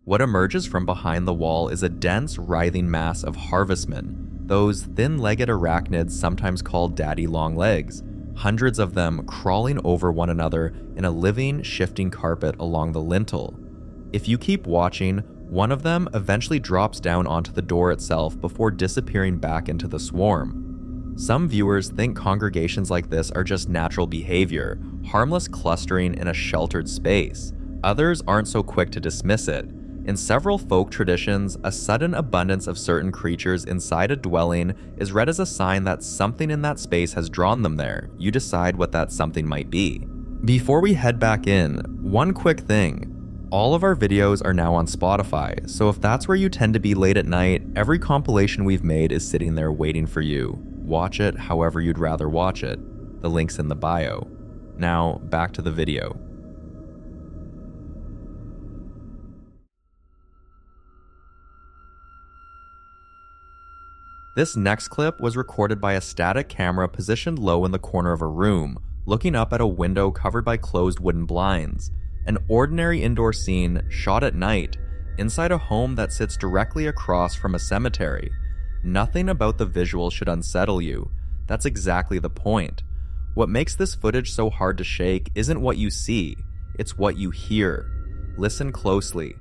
What emerges from behind the wall is a dense, writhing mass of harvestmen, those thin-legged arachnids sometimes called daddy long legs, hundreds of them crawling over one another in a living, shifting carpet along the lintel. If you keep watching, one of them eventually drops down onto the door itself before disappearing back into the swarm. Some viewers think congregations like this are just natural behavior, harmless clustering in a sheltered space. Others aren't so quick to dismiss it. In several folk traditions, a sudden abundance of certain creatures inside a dwelling is read as a sign that something in that space has drawn them there. You decide what that something might be. Before we head back in, one quick thing. All of our videos are now on Spotify, so if that's where you tend to be late at night, every compilation we've made is sitting there waiting for you. Watch it however you'd rather watch it. The link's in the bio. Now, back to the video. This next clip was recorded by a static camera positioned low in the corner of a room, looking up at a window covered by closed wooden blinds. An ordinary indoor scene shot at night, inside a home that sits directly across from a cemetery. Nothing about the visual should unsettle you. That's exactly the point. What makes this footage so hard to shake isn't what you see, it's what you hear. Listen closely.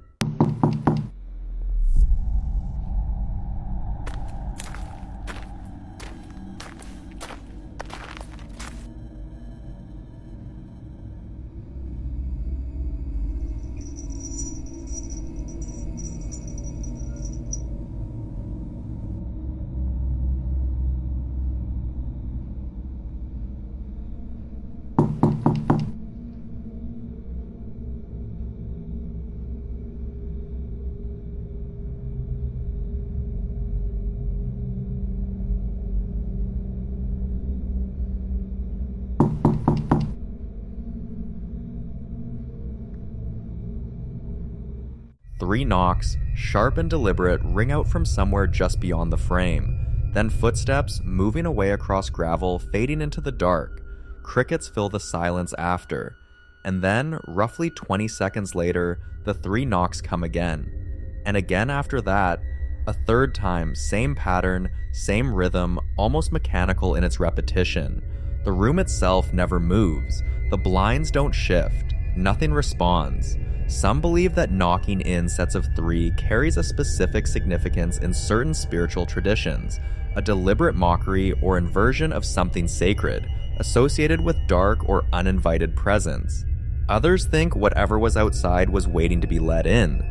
Three knocks, sharp and deliberate, ring out from somewhere just beyond the frame. Then footsteps, moving away across gravel, fading into the dark. Crickets fill the silence after. And then, roughly 20 seconds later, the three knocks come again. And again after that, a third time, same pattern, same rhythm, almost mechanical in its repetition. The room itself never moves. The blinds don't shift. Nothing responds. Some believe that knocking in sets of three carries a specific significance in certain spiritual traditions, a deliberate mockery or inversion of something sacred, associated with dark or uninvited presence. Others think whatever was outside was waiting to be let in.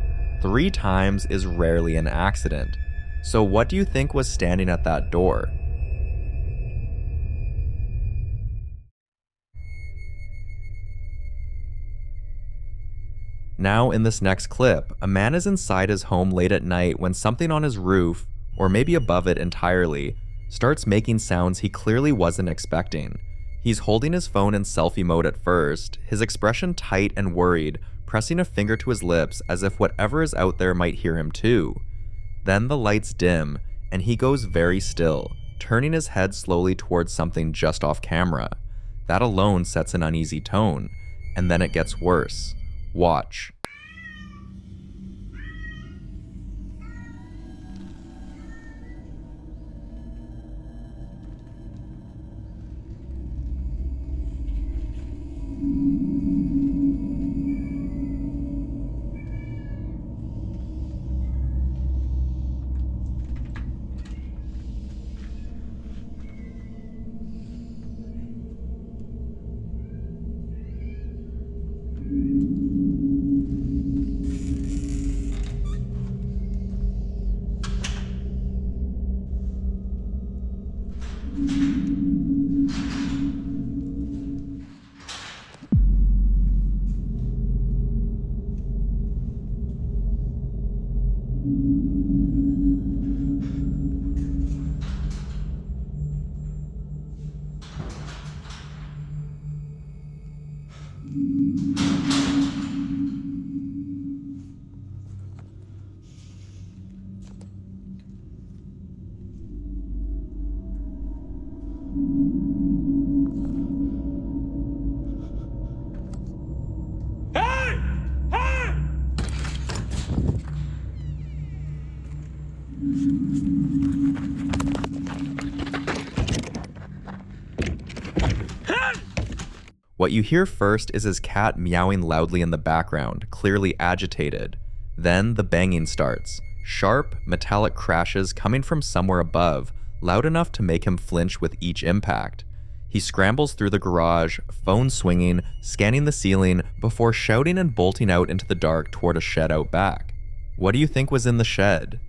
3 times is rarely an accident. So what do you think was standing at that door? Now in this next clip, a man is inside his home late at night when something on his roof, or maybe above it entirely, starts making sounds he clearly wasn't expecting. He's holding his phone in selfie mode at first, his expression tight and worried, pressing a finger to his lips as if whatever is out there might hear him too. Then the lights dim, and he goes very still, turning his head slowly towards something just off camera. That alone sets an uneasy tone, and then it gets worse. Watch. What you hear first is his cat meowing loudly in the background, clearly agitated. Then the banging starts. Sharp, metallic crashes coming from somewhere above, loud enough to make him flinch with each impact. He scrambles through the garage, phone swinging, scanning the ceiling, before shouting and bolting out into the dark toward a shed out back. What do you think was in the shed?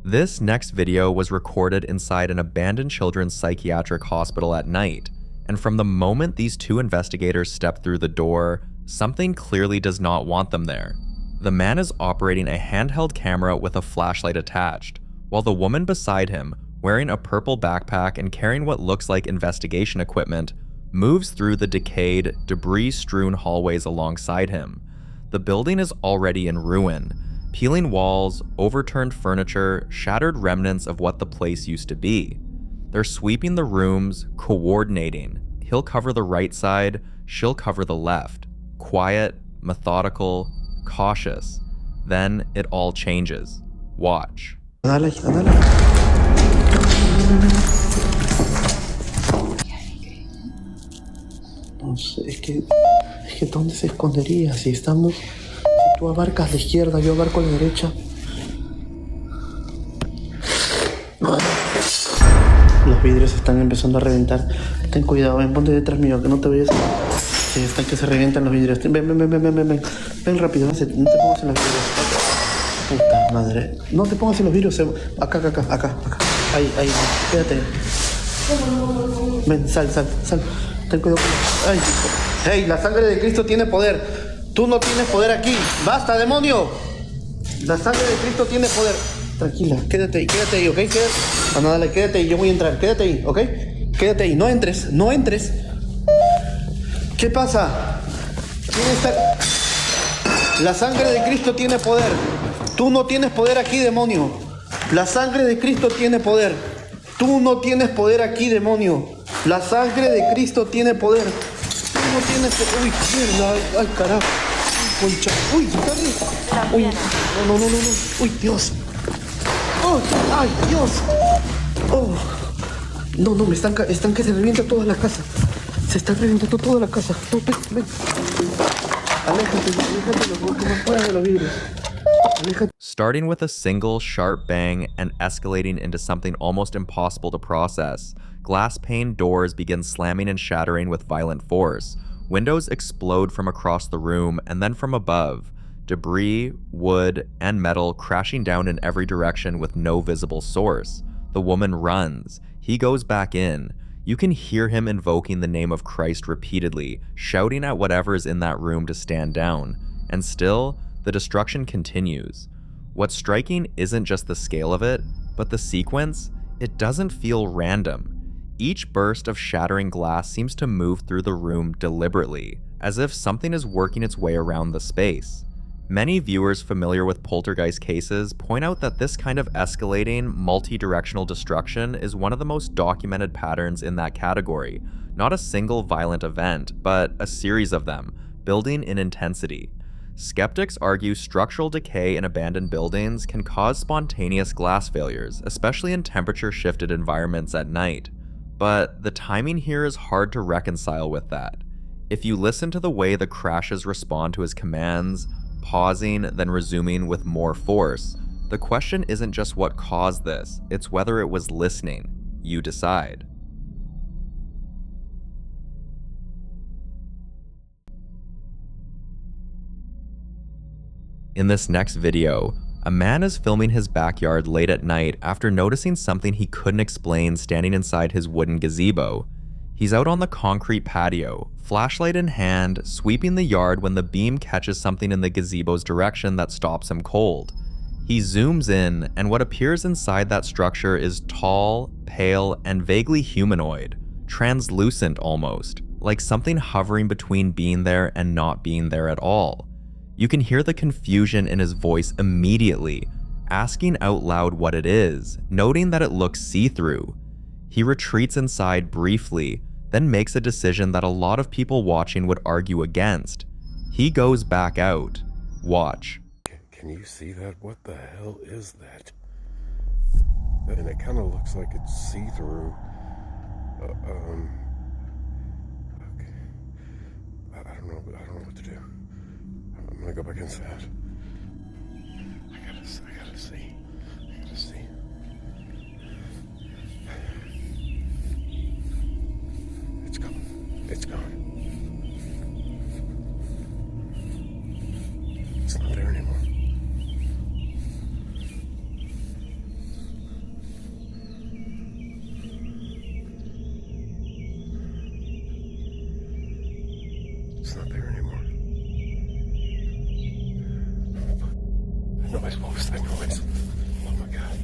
This next video was recorded inside an abandoned children's psychiatric hospital at night, and from the moment these two investigators step through the door, something clearly does not want them there. The man is operating a handheld camera with a flashlight attached, while the woman beside him, wearing a purple backpack and carrying what looks like investigation equipment, moves through the decayed, debris-strewn hallways alongside him. The building is already in ruin. Peeling walls, overturned furniture, shattered remnants of what the place used to be. They're sweeping the rooms, coordinating. He'll cover the right side, she'll cover the left. Quiet, methodical, cautious. Then it all changes. Watch. Dale. No sé, es que ¿dónde se escondería? Si estamos... Si tú abarcas la izquierda, yo abarco la derecha. Los vidrios están empezando a reventar. Ten cuidado, ven, ponte detrás mío, que no te vayas. Sí, están que se revientan los vidrios. Ven. Ven rápido, no te pongas en los vidrios. Puta madre. No te pongas en los vidrios. Acá. Ahí. Quédate. Ven, sal. Ten cuidado. Ay, hey, la sangre de Cristo tiene poder. Tú no tienes poder aquí. ¡Basta, demonio! La sangre de Cristo tiene poder. Tranquila, quédate ahí, ¿ok? Dale, quédate ahí, yo voy a entrar. Quédate ahí, ¿ok? Quédate ahí, no entres. ¿Qué pasa? ¿Quién está? La sangre de Cristo tiene poder. Tú no tienes poder aquí, demonio. La sangre de Cristo tiene poder. Tú no tienes poder aquí, demonio. La sangre de Cristo tiene poder. Tú no tienes... Uy, mierda. Ay, carajo. Concha. Uy, está bien. Uy, no. Uy, Dios. Oh, ay, Dios. Oh. No, están que se revienta toda la casa. Se está reventando toda la casa. No, ven. Aléjate, porque más fuera de los vidrios. Starting with a single sharp bang and escalating into something almost impossible to process, glass pane doors begin slamming and shattering with violent force. Windows explode from across the room and then from above. Debris, wood, and metal crashing down in every direction with no visible source. The woman runs. He goes back in. You can hear him invoking the name of Christ repeatedly, shouting at whatever is in that room to stand down. And still, the destruction continues. What's striking isn't just the scale of it, but the sequence. It doesn't feel random. Each burst of shattering glass seems to move through the room deliberately, as if something is working its way around the space. Many viewers familiar with poltergeist cases point out that this kind of escalating, multi-directional destruction is one of the most documented patterns in that category. Not a single violent event, but a series of them, building in intensity. Skeptics argue structural decay in abandoned buildings can cause spontaneous glass failures, especially in temperature-shifted environments at night. But the timing here is hard to reconcile with that. If you listen to the way the crashes respond to his commands, pausing, then resuming with more force, the question isn't just what caused this, it's whether it was listening. You decide. In this next video, a man is filming his backyard late at night after noticing something he couldn't explain standing inside his wooden gazebo. He's out on the concrete patio, flashlight in hand, sweeping the yard when the beam catches something in the gazebo's direction that stops him cold. He zooms in, and what appears inside that structure is tall, pale, and vaguely humanoid, translucent almost, like something hovering between being there and not being there at all. You can hear the confusion in his voice immediately, asking out loud what it is, noting that it looks see-through. He retreats inside briefly, then makes a decision that a lot of people watching would argue against. He goes back out. Watch. Can you see that? What the hell is that? and it kind of looks like it's see-through. Okay. I don't know what to do. I'm gonna go back inside. I gotta see. It's gone. It's gone. It's not there anymore. It's not there anymore. That noise, what was that noise? Oh my God.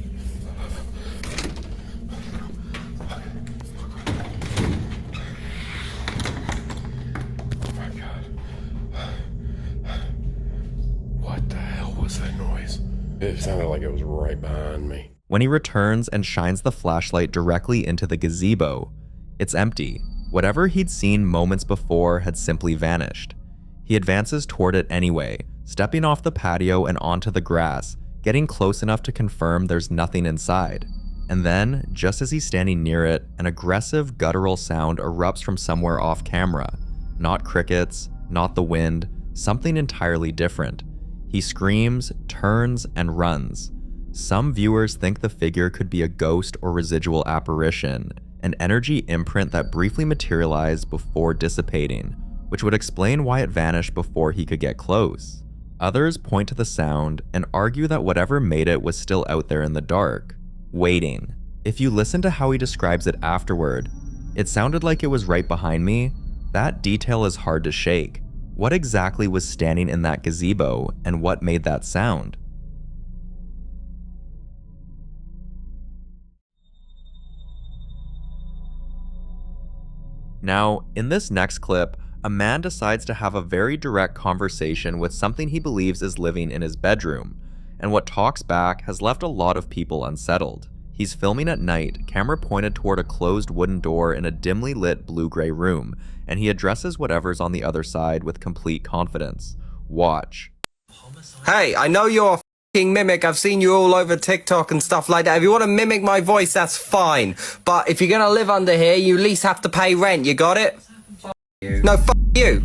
Oh my God. What the hell was that noise? It sounded like it was right behind me. When he returns and shines the flashlight directly into the gazebo, it's empty. Whatever he'd seen moments before had simply vanished. He advances toward it anyway, stepping off the patio and onto the grass, getting close enough to confirm there's nothing inside. And then, just as he's standing near it, an aggressive guttural sound erupts from somewhere off camera. Not crickets, not the wind, something entirely different. He screams, turns, and runs. Some viewers think the figure could be a ghost or residual apparition, an energy imprint that briefly materialized before dissipating, which would explain why it vanished before he could get close. Others point to the sound and argue that whatever made it was still out there in the dark, waiting. If you listen to how he describes it afterward, it sounded like it was right behind me. That detail is hard to shake. What exactly was standing in that gazebo, and what made that sound? Now, in this next clip, a man decides to have a very direct conversation with something he believes is living in his bedroom, and what talks back has left a lot of people unsettled. He's filming at night, camera pointed toward a closed wooden door in a dimly lit blue-gray room, and he addresses whatever's on the other side with complete confidence. Watch. Hey, I know you're a f***ing mimic. I've seen you all over TikTok and stuff like that. If you want to mimic my voice, that's fine. But if you're going to live under here, you at least have to pay rent. You got it? No, f*** you.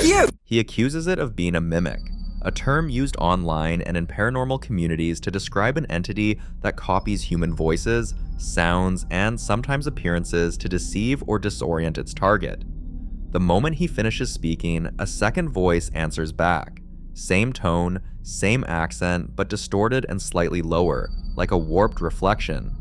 You. He accuses it of being a mimic, a term used online and in paranormal communities to describe an entity that copies human voices, sounds, and sometimes appearances to deceive or disorient its target. The moment he finishes speaking, a second voice answers back. Same tone, same accent, but distorted and slightly lower, like a warped reflection.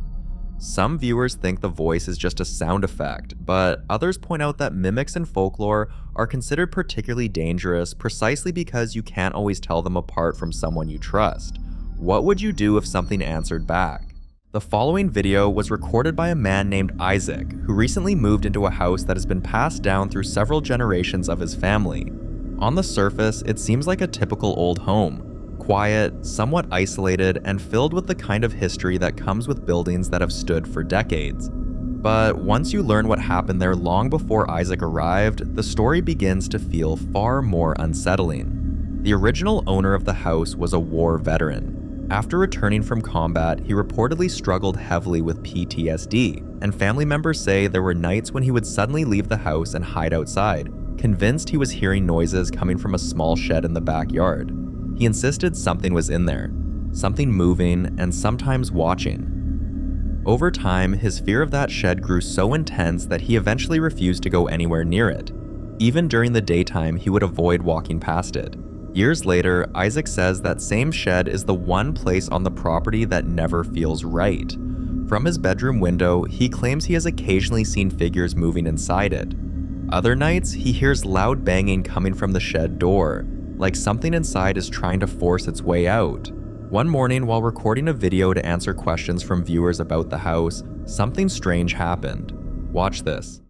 Some viewers think the voice is just a sound effect, but others point out that mimics in folklore are considered particularly dangerous precisely because you can't always tell them apart from someone you trust. What would you do if something answered back? The following video was recorded by a man named Isaac, who recently moved into a house that has been passed down through several generations of his family. On the surface, it seems like a typical old home. Quiet, somewhat isolated, and filled with the kind of history that comes with buildings that have stood for decades. But once you learn what happened there long before Isaac arrived, the story begins to feel far more unsettling. The original owner of the house was a war veteran. After returning from combat, he reportedly struggled heavily with PTSD, and family members say there were nights when he would suddenly leave the house and hide outside, convinced he was hearing noises coming from a small shed in the backyard. He insisted something was in there, something moving and sometimes watching. Over time, his fear of that shed grew so intense that he eventually refused to go anywhere near it. Even during the daytime, he would avoid walking past it. Years later, Isaac says that same shed is the one place on the property that never feels right. From his bedroom window, he claims he has occasionally seen figures moving inside it. Other nights, he hears loud banging coming from the shed door, like something inside is trying to force its way out. One morning, while recording a video to answer questions from viewers about the house, something strange happened. Watch this.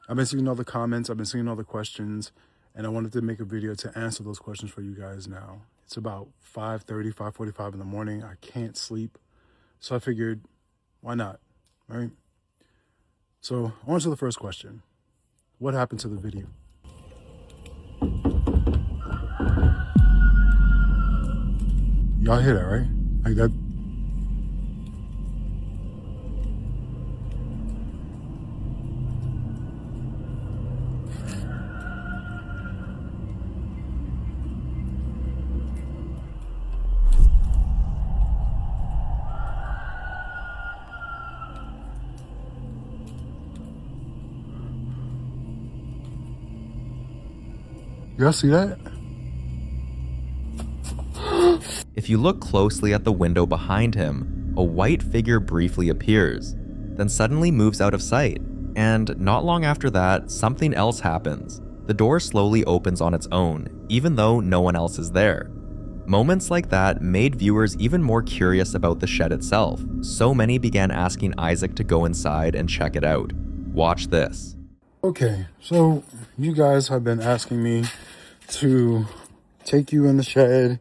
I've been seeing all the comments, I've been seeing all the questions, and I wanted to make a video to answer those questions for you guys now. It's about 5:30, 5:45 in the morning. I can't sleep, so I figured, why not, right? So, on to the first question. What happened to the video? Y'all hear that, right? Like that. Y'all see that? If you look closely at the window behind him, a white figure briefly appears, then suddenly moves out of sight. And not long after that, something else happens. The door slowly opens on its own, even though no one else is there. Moments like that made viewers even more curious about the shed itself, so many began asking Isaac to go inside and check it out. Watch this. Okay, so you guys have been asking me to take you in the shed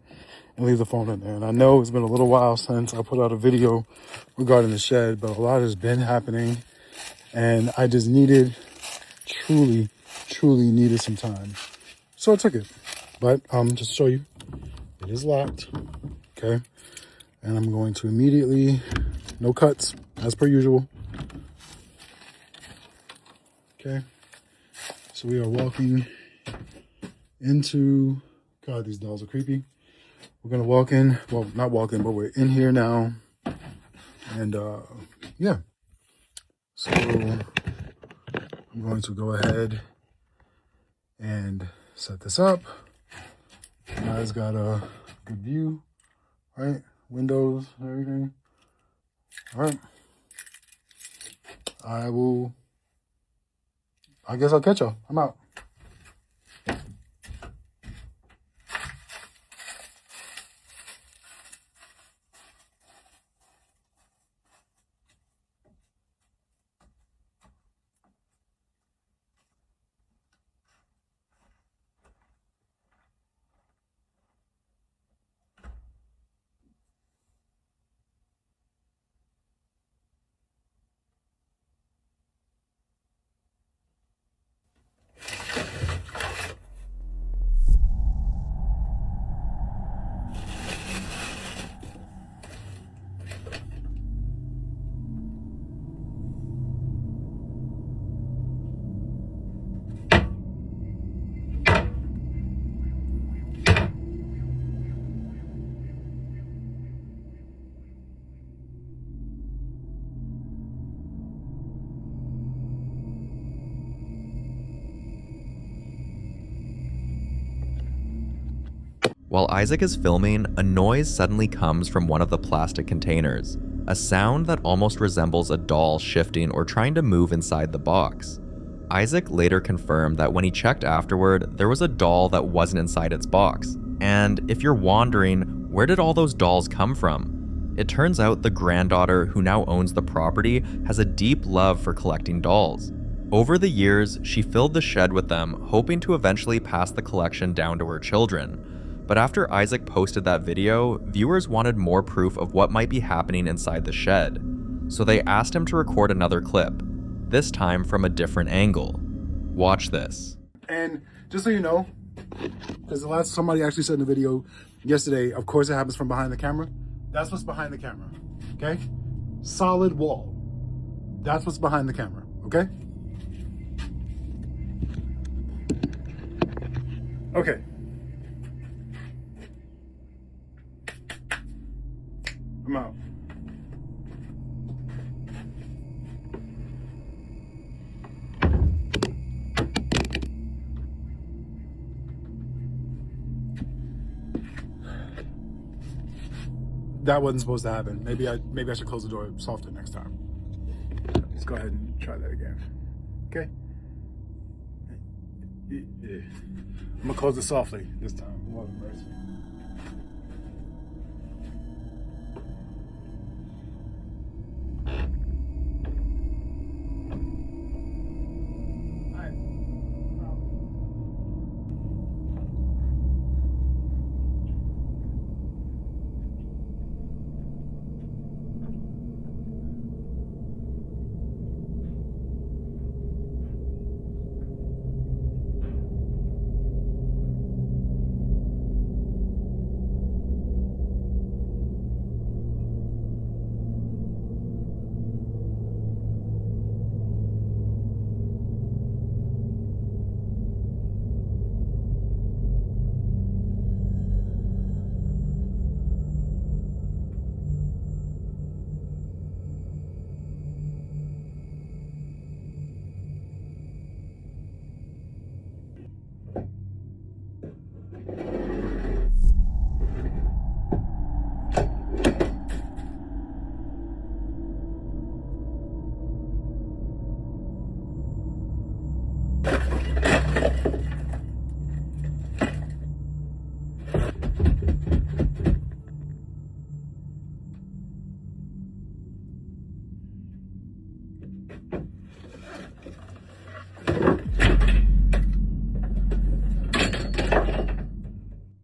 and leave the phone in there. And I know it's been a little while since I put out a video regarding the shed, but a lot has been happening and I just truly needed some time. So I took it. But just to show you, it is locked, okay? And I'm going to immediately, no cuts, as per usual. Okay, so we are walking into, God, these dolls are creepy. We're gonna walk in, well, not walk in, but we're in here now. And yeah, so I'm going to go ahead and set this up. You guys got a good view, right? Windows, everything. All right, I guess I'll catch y'all. I'm out. While Isaac is filming, a noise suddenly comes from one of the plastic containers, a sound that almost resembles a doll shifting or trying to move inside the box. Isaac later confirmed that when he checked afterward, there was a doll that wasn't inside its box. And if you're wondering, where did all those dolls come from? It turns out the granddaughter who now owns the property has a deep love for collecting dolls. Over the years, she filled the shed with them, hoping to eventually pass the collection down to her children. But after Isaac posted that video, viewers wanted more proof of what might be happening inside the shed. So they asked him to record another clip, this time from a different angle. Watch this. And just so you know, because somebody actually said in the video yesterday, of course it happens from behind the camera. That's what's behind the camera, okay? Solid wall. That's what's behind the camera, okay? Okay. I'm out. That wasn't supposed to happen. Maybe I should close the door softer next time. Let's go ahead and try that again. Okay? I'm gonna close it softly this time. Lord mercy.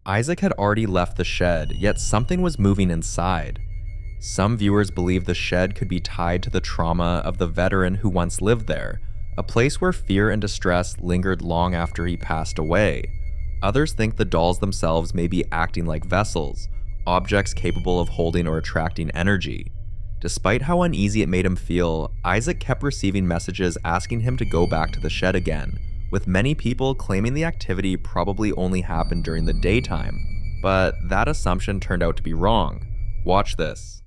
Isaac had already left the shed, yet something was moving inside. Some viewers believe the shed could be tied to the trauma of the veteran who once lived there, a place where fear and distress lingered long after he passed away. Others think the dolls themselves may be acting like vessels, objects capable of holding or attracting energy. Despite how uneasy it made him feel, Isaac kept receiving messages asking him to go back to the shed again, with many people claiming the activity probably only happened during the daytime. But that assumption turned out to be wrong. Watch this.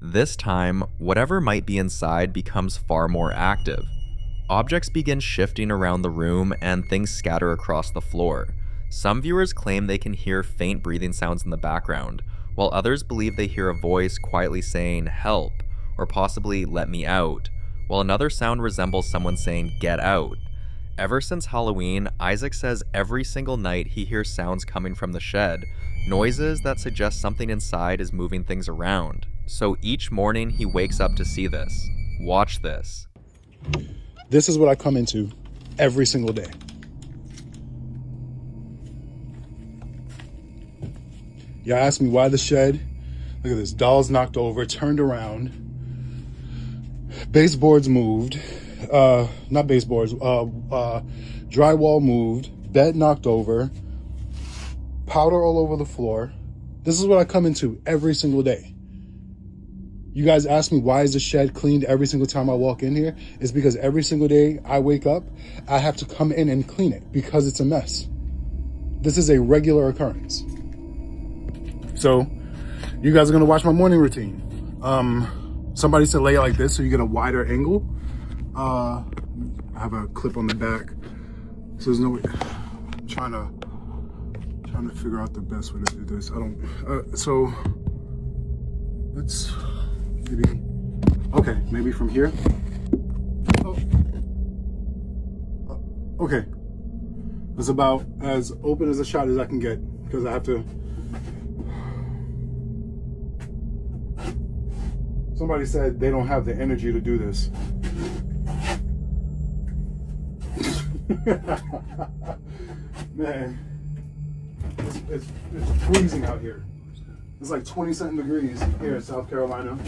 This time, whatever might be inside becomes far more active. Objects begin shifting around the room and things scatter across the floor. Some viewers claim they can hear faint breathing sounds in the background, while others believe they hear a voice quietly saying, "Help," or possibly, "Let me out," while another sound resembles someone saying, "Get out." Ever since Halloween, Isaac says every single night he hears sounds coming from the shed, noises that suggest something inside is moving things around. So each morning he wakes up to see this. Watch this. This is what I come into every single day. Y'all ask me why the shed. Look at this. Dolls knocked over, turned around. Baseboards moved. Not baseboards. Drywall moved. Bed knocked over. Powder all over the floor. This is what I come into every single day. You guys ask me why is the shed cleaned every single time I walk in here? It's because every single day I wake up, I have to come in and clean it because it's a mess. This is a regular occurrence. So you guys are gonna watch my morning routine. Somebody said lay it like this so you get a wider angle. I have a clip on the back. So there's no way. I'm trying to figure out the best way to do this. So let's maybe from here. Okay. It's about as open as a shot as I can get because I have to. Somebody said they don't have the energy to do this. Man, it's freezing out here. It's like 20-something degrees here in South Carolina,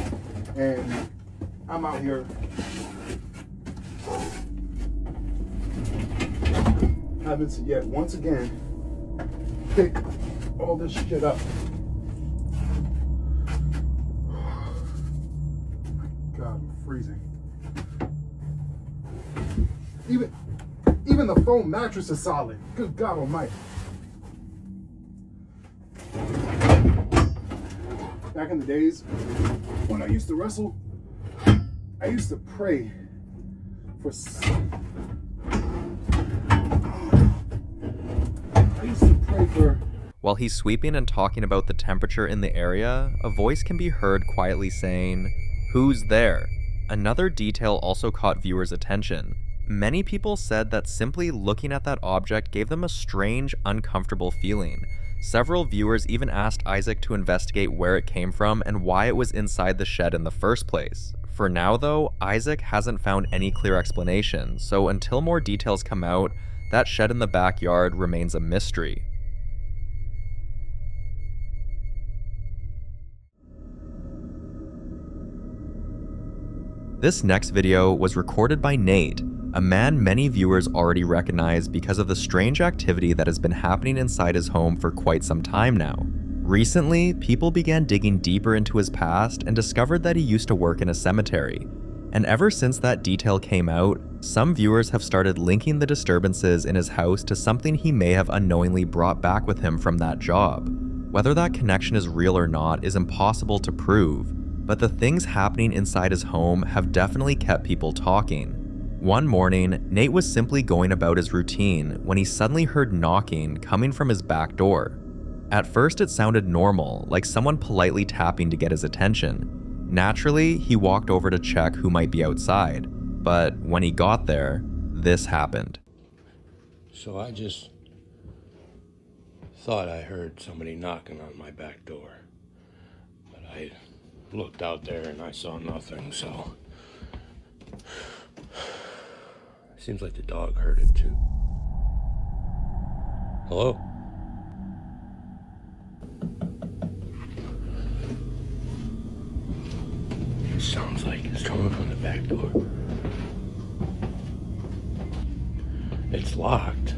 and I'm out here having to yet once again pick all this shit up. God, I'm freezing. Even the foam mattress is solid. Good God Almighty. Back in the days when I used to wrestle, I used to pray for. While he's sweeping and talking about the temperature in the area, a voice can be heard quietly saying, "Who's there?" Another detail also caught viewers' attention. Many people said that simply looking at that object gave them a strange, uncomfortable feeling. Several viewers even asked Isaac to investigate where it came from and why it was inside the shed in the first place. For now though, Isaac hasn't found any clear explanation, so until more details come out, that shed in the backyard remains a mystery. This next video was recorded by Nate, a man many viewers already recognize because of the strange activity that has been happening inside his home for quite some time now. Recently, people began digging deeper into his past and discovered that he used to work in a cemetery. And ever since that detail came out, some viewers have started linking the disturbances in his house to something he may have unknowingly brought back with him from that job. Whether that connection is real or not is impossible to prove, but the things happening inside his home have definitely kept people talking. One morning, Nate was simply going about his routine when he suddenly heard knocking coming from his back door. At first it sounded normal, like someone politely tapping to get his attention. Naturally, he walked over to check who might be outside, but when he got there, this happened. So I just thought I heard somebody knocking on my back door, but I looked out there and I saw nothing, so seems like the dog heard it too. Hello? It sounds like it's coming from the back door. It's locked.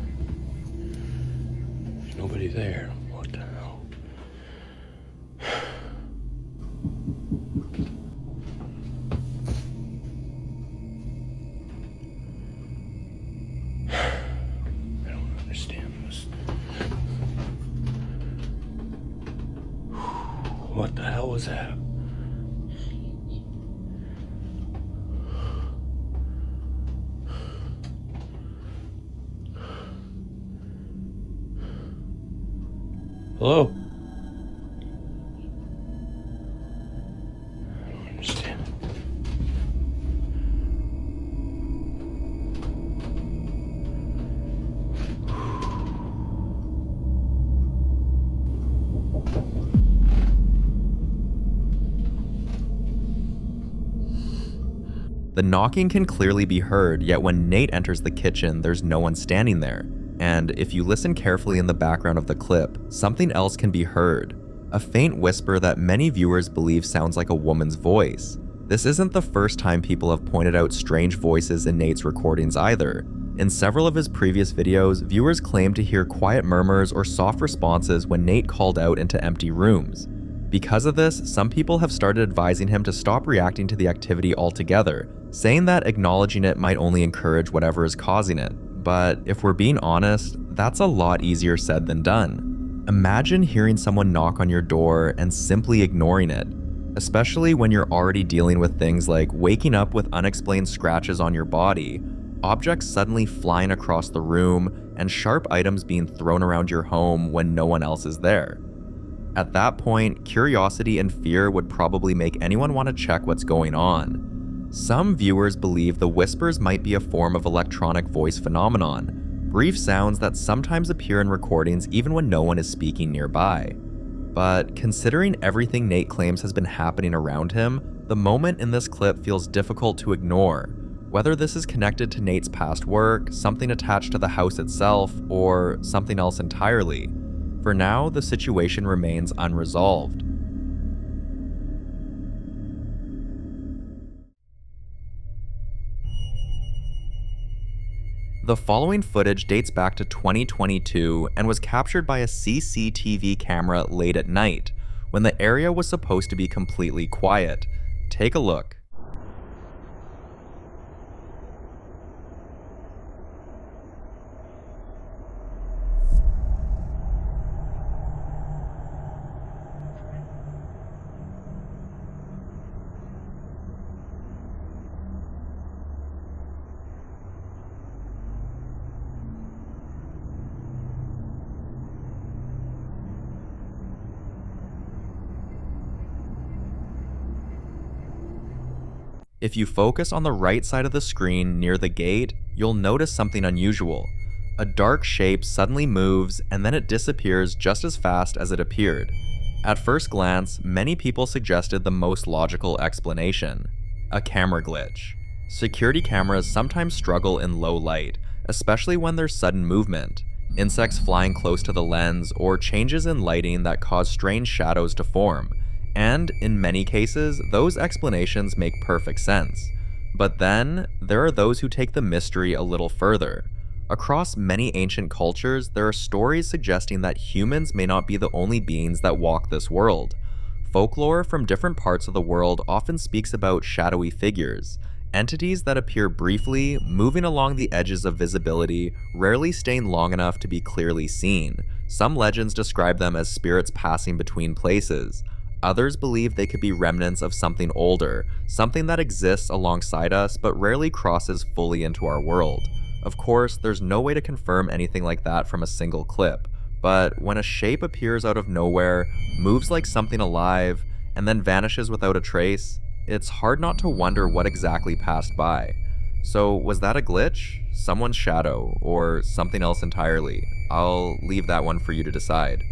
There's nobody there. What the hell? I don't understand this. What the hell was that? Hello? I don't understand. The knocking can clearly be heard, yet when Nate enters the kitchen, there's no one standing there. And if you listen carefully in the background of the clip, something else can be heard. A faint whisper that many viewers believe sounds like a woman's voice. This isn't the first time people have pointed out strange voices in Nate's recordings either. In several of his previous videos, viewers claimed to hear quiet murmurs or soft responses when Nate called out into empty rooms. Because of this, some people have started advising him to stop reacting to the activity altogether, saying that acknowledging it might only encourage whatever is causing it. But if we're being honest, that's a lot easier said than done. Imagine hearing someone knock on your door and simply ignoring it, especially when you're already dealing with things like waking up with unexplained scratches on your body, objects suddenly flying across the room, and sharp items being thrown around your home when no one else is there. At that point, curiosity and fear would probably make anyone want to check what's going on. Some viewers believe the whispers might be a form of electronic voice phenomenon, brief sounds that sometimes appear in recordings even when no one is speaking nearby. But considering everything Nate claims has been happening around him, the moment in this clip feels difficult to ignore. Whether this is connected to Nate's past work, something attached to the house itself, or something else entirely. For now, the situation remains unresolved. The following footage dates back to 2022 and was captured by a CCTV camera late at night, when the area was supposed to be completely quiet. Take a look. If you focus on the right side of the screen near the gate, you'll notice something unusual. A dark shape suddenly moves and then it disappears just as fast as it appeared. At first glance, many people suggested the most logical explanation: a camera glitch. Security cameras sometimes struggle in low light, especially when there's sudden movement, insects flying close to the lens, or changes in lighting that cause strange shadows to form. And in many cases, those explanations make perfect sense. But then, there are those who take the mystery a little further. Across many ancient cultures, there are stories suggesting that humans may not be the only beings that walk this world. Folklore from different parts of the world often speaks about shadowy figures, entities that appear briefly, moving along the edges of visibility, rarely staying long enough to be clearly seen. Some legends describe them as spirits passing between places. Others believe they could be remnants of something older, something that exists alongside us but rarely crosses fully into our world. Of course, there's no way to confirm anything like that from a single clip, but when a shape appears out of nowhere, moves like something alive, and then vanishes without a trace, it's hard not to wonder what exactly passed by. So was that a glitch, someone's shadow, or something else entirely? I'll leave that one for you to decide.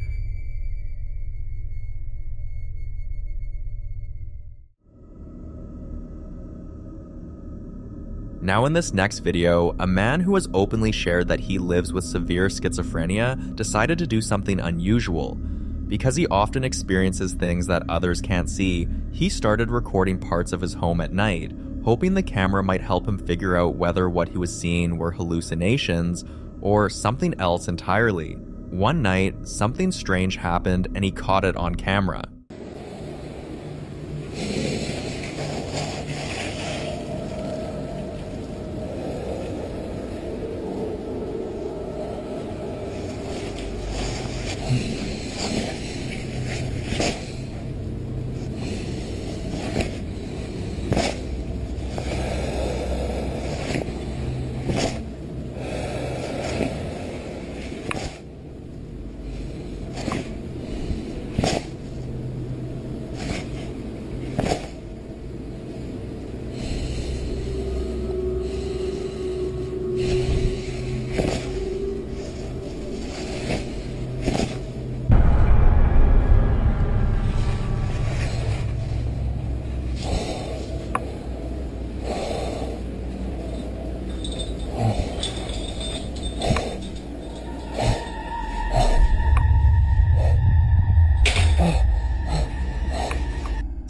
Now in this next video, a man who has openly shared that he lives with severe schizophrenia decided to do something unusual. Because he often experiences things that others can't see, he started recording parts of his home at night, hoping the camera might help him figure out whether what he was seeing were hallucinations or something else entirely. One night, something strange happened and he caught it on camera.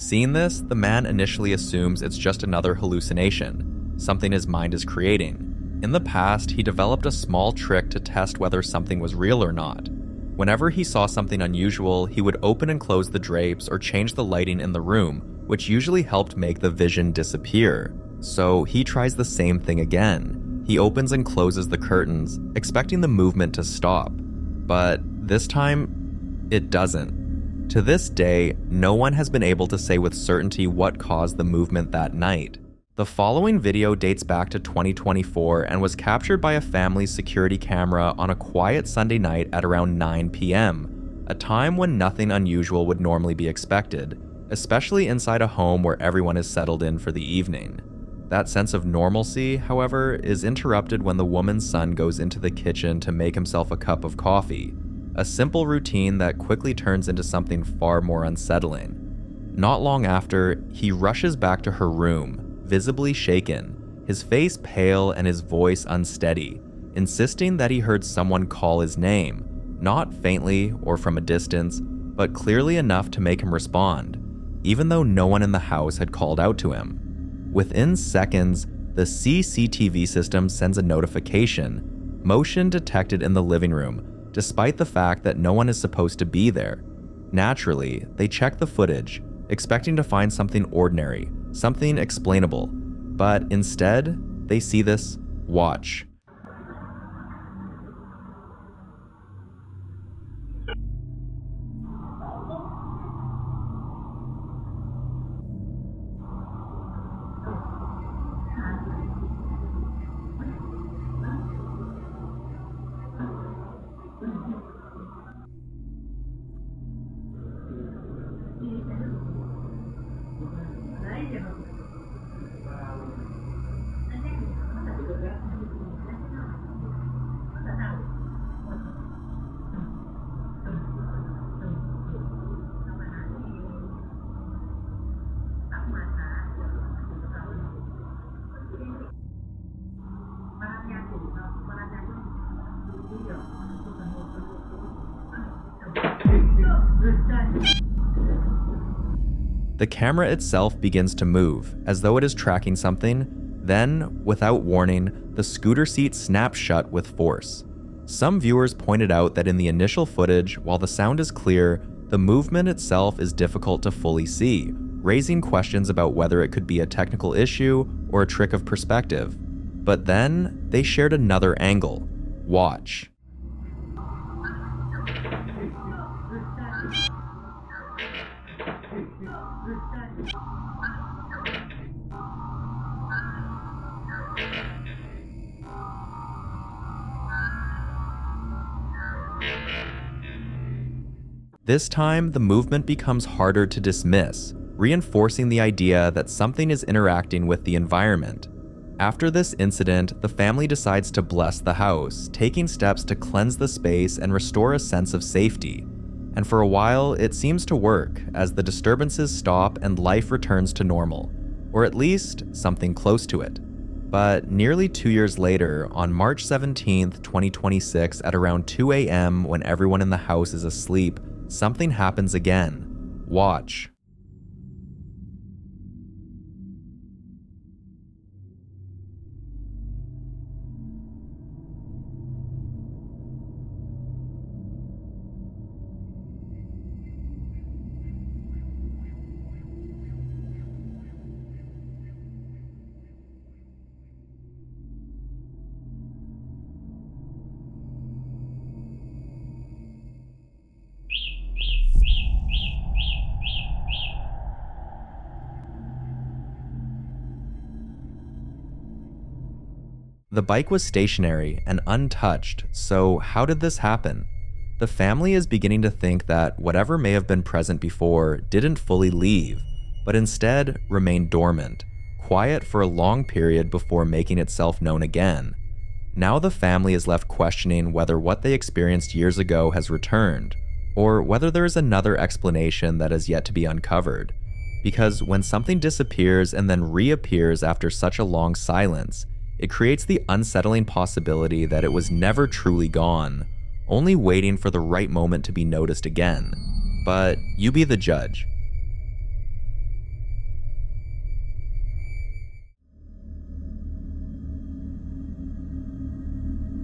Seeing this, the man initially assumes it's just another hallucination, something his mind is creating. In the past, he developed a small trick to test whether something was real or not. Whenever he saw something unusual, he would open and close the drapes or change the lighting in the room, which usually helped make the vision disappear. So he tries the same thing again. He opens and closes the curtains, expecting the movement to stop. But this time, it doesn't. To this day, no one has been able to say with certainty what caused the movement that night. The following video dates back to 2024 and was captured by a family's security camera on a quiet Sunday night at around 9 p.m., a time when nothing unusual would normally be expected, especially inside a home where everyone is settled in for the evening. That sense of normalcy, however, is interrupted when the woman's son goes into the kitchen to make himself a cup of coffee, a simple routine that quickly turns into something far more unsettling. Not long after, he rushes back to her room, visibly shaken, his face pale and his voice unsteady, insisting that he heard someone call his name, not faintly or from a distance, but clearly enough to make him respond, even though no one in the house had called out to him. Within seconds, the CCTV system sends a notification, motion detected in the living room, despite the fact that no one is supposed to be there. Naturally, they check the footage, expecting to find something ordinary, something explainable, but instead, they see this watch. The camera itself begins to move, as though it is tracking something. Then, without warning, the scooter seat snaps shut with force. Some viewers pointed out that in the initial footage, while the sound is clear, the movement itself is difficult to fully see, raising questions about whether it could be a technical issue or a trick of perspective. But then, they shared another angle. Watch. This time, the movement becomes harder to dismiss, reinforcing the idea that something is interacting with the environment. After this incident, the family decides to bless the house, taking steps to cleanse the space and restore a sense of safety. And for a while, it seems to work, as the disturbances stop and life returns to normal, or at least something close to it. But nearly 2 years later, on March 17th, 2026, at around 2 a.m. when everyone in the house is asleep, something happens again. Watch. The bike was stationary and untouched, so how did this happen? The family is beginning to think that whatever may have been present before didn't fully leave, but instead remained dormant, quiet for a long period before making itself known again. Now the family is left questioning whether what they experienced years ago has returned, or whether there is another explanation that is yet to be uncovered. Because when something disappears and then reappears after such a long silence, it creates the unsettling possibility that it was never truly gone, only waiting for the right moment to be noticed again. But you be the judge.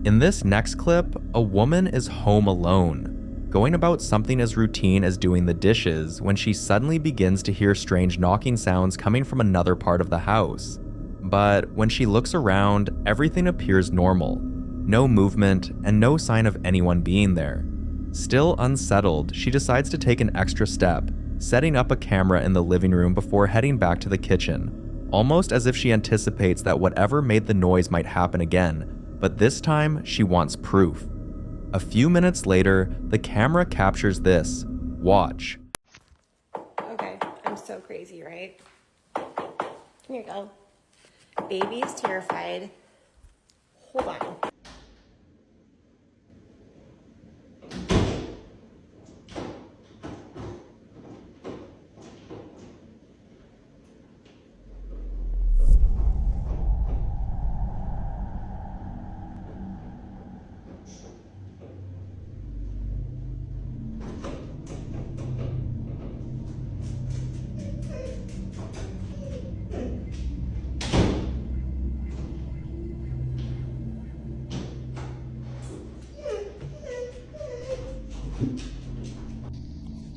In this next clip, a woman is home alone, going about something as routine as doing the dishes when she suddenly begins to hear strange knocking sounds coming from another part of the house. But when she looks around, everything appears normal. No movement and no sign of anyone being there. Still unsettled, she decides to take an extra step, setting up a camera in the living room before heading back to the kitchen, almost as if she anticipates that whatever made the noise might happen again, but this time she wants proof. A few minutes later, the camera captures this. Watch. Okay, I'm so crazy, right? Here you go. Baby is terrified. Hold on.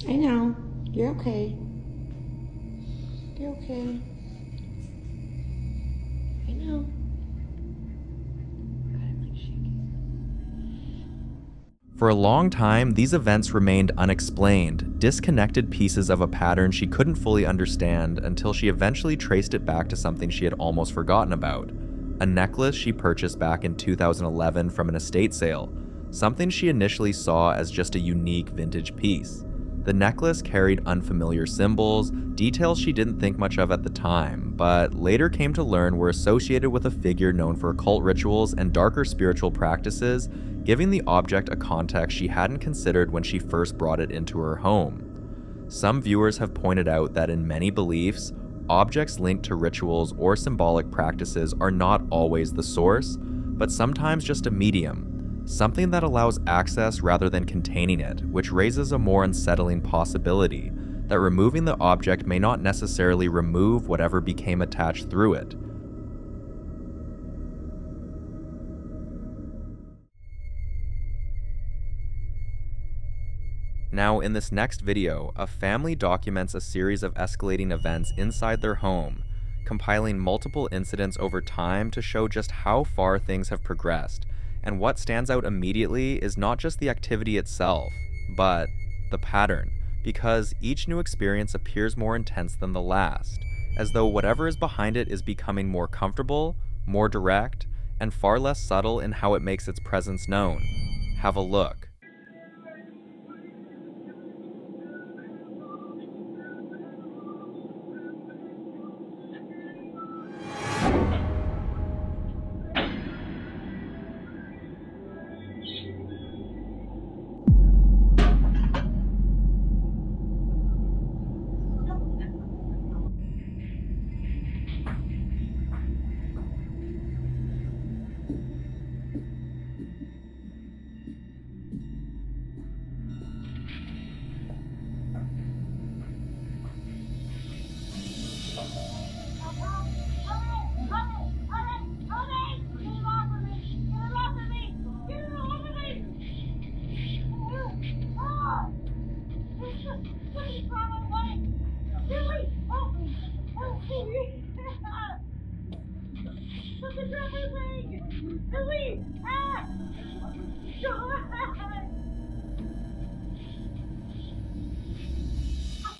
I know. You're okay. You're okay. I know. For a long time, these events remained unexplained, disconnected pieces of a pattern she couldn't fully understand until she eventually traced it back to something she had almost forgotten about. A necklace she purchased back in 2011 from an estate sale, something she initially saw as just a unique vintage piece. The necklace carried unfamiliar symbols, details she didn't think much of at the time, but later came to learn were associated with a figure known for occult rituals and darker spiritual practices, giving the object a context she hadn't considered when she first brought it into her home. Some viewers have pointed out that in many beliefs, objects linked to rituals or symbolic practices are not always the source, but sometimes just a medium, something that allows access rather than containing it, which raises a more unsettling possibility that removing the object may not necessarily remove whatever became attached through it. Now, in this next video, a family documents a series of escalating events inside their home, compiling multiple incidents over time to show just how far things have progressed. And what stands out immediately is not just the activity itself, but the pattern, because each new experience appears more intense than the last, as though whatever is behind it is becoming more comfortable, more direct, and far less subtle in how it makes its presence known. Have a look.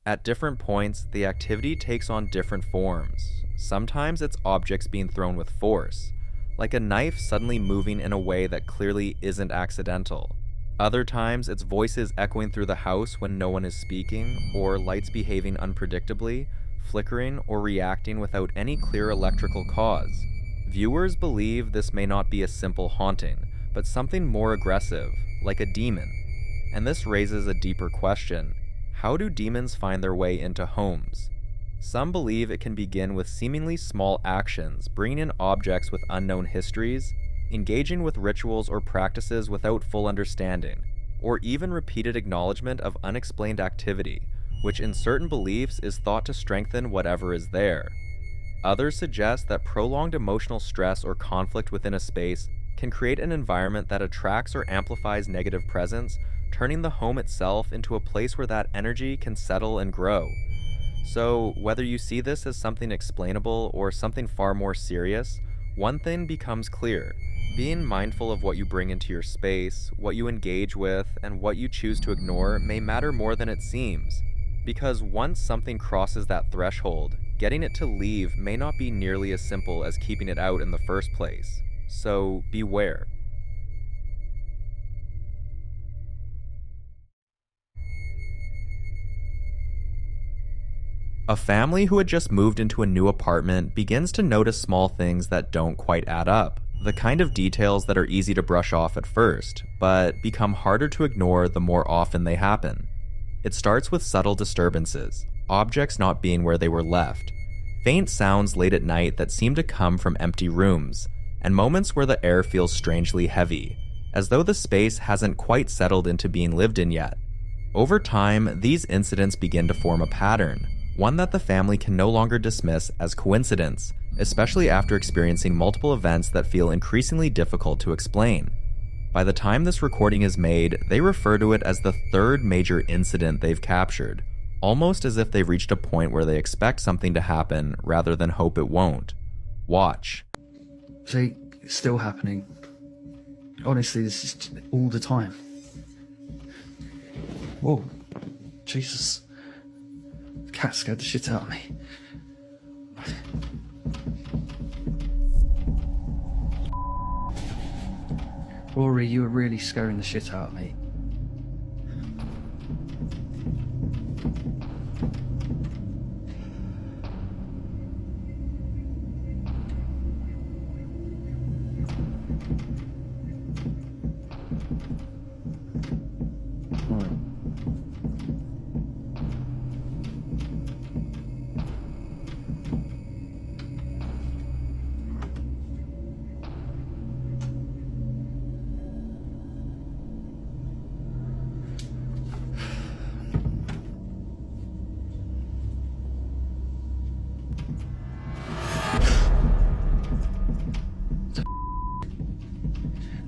At different points, the activity takes on different forms. Sometimes it's objects being thrown with force, like a knife suddenly moving in a way that clearly isn't accidental. Other times, it's voices echoing through the house when no one is speaking, or lights behaving unpredictably, flickering or reacting without any clear electrical cause. Viewers believe this may not be a simple haunting, but something more aggressive, like a demon. And this raises a deeper question. How do demons find their way into homes? Some believe it can begin with seemingly small actions, bringing in objects with unknown histories, engaging with rituals or practices without full understanding, or even repeated acknowledgement of unexplained activity, which in certain beliefs is thought to strengthen whatever is there. Others suggest that prolonged emotional stress or conflict within a space can create an environment that attracts or amplifies negative presence, turning the home itself into a place where that energy can settle and grow. So, whether you see this as something explainable or something far more serious, one thing becomes clear. Being mindful of what you bring into your space, what you engage with, and what you choose to ignore may matter more than it seems. Because once something crosses that threshold, getting it to leave may not be nearly as simple as keeping it out in the first place. So, beware. A family who had just moved into a new apartment begins to notice small things that don't quite add up. The kind of details that are easy to brush off at first, but become harder to ignore the more often they happen. It starts with subtle disturbances, objects not being where they were left, faint sounds late at night that seem to come from empty rooms, and moments where the air feels strangely heavy, as though the space hasn't quite settled into being lived in yet. Over time, these incidents begin to form a pattern, one that the family can no longer dismiss as coincidence, especially after experiencing multiple events that feel increasingly difficult to explain. By the time this recording is made, they refer to it as the third major incident they've captured, almost as if they've reached a point where they expect something to happen rather than hope it won't. Watch. See, it's still happening. Honestly, this is all the time. Whoa, Jesus. The cat scared the shit out of me. Rory, you were really scaring the shit out of me.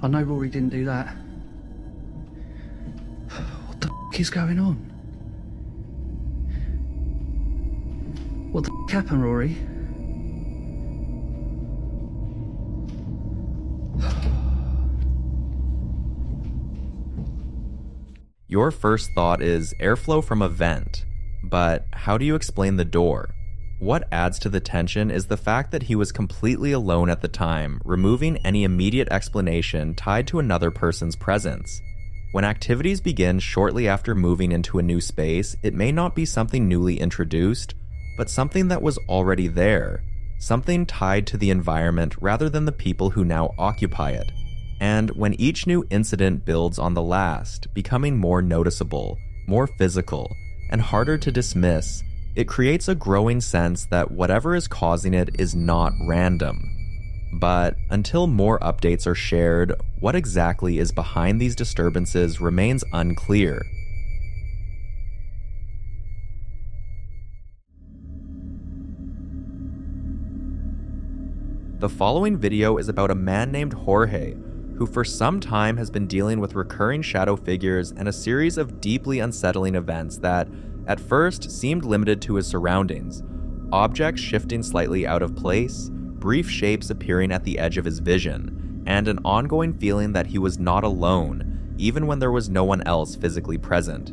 I know Rory didn't do that. What the f is going on? What the f happened, Rory? Your first thought is airflow from a vent, but how do you explain the door? What adds to the tension is the fact that he was completely alone at the time, removing any immediate explanation tied to another person's presence. When activities begin shortly after moving into a new space, it may not be something newly introduced, but something that was already there, something tied to the environment rather than the people who now occupy it. And when each new incident builds on the last, becoming more noticeable, more physical, and harder to dismiss, it creates a growing sense that whatever is causing it is not random. But until more updates are shared, what exactly is behind these disturbances remains unclear. The following video is about a man named Jorge, who for some time has been dealing with recurring shadow figures and a series of deeply unsettling events that, at first, seemed limited to his surroundings. Objects shifting slightly out of place, brief shapes appearing at the edge of his vision, and an ongoing feeling that he was not alone, even when there was no one else physically present.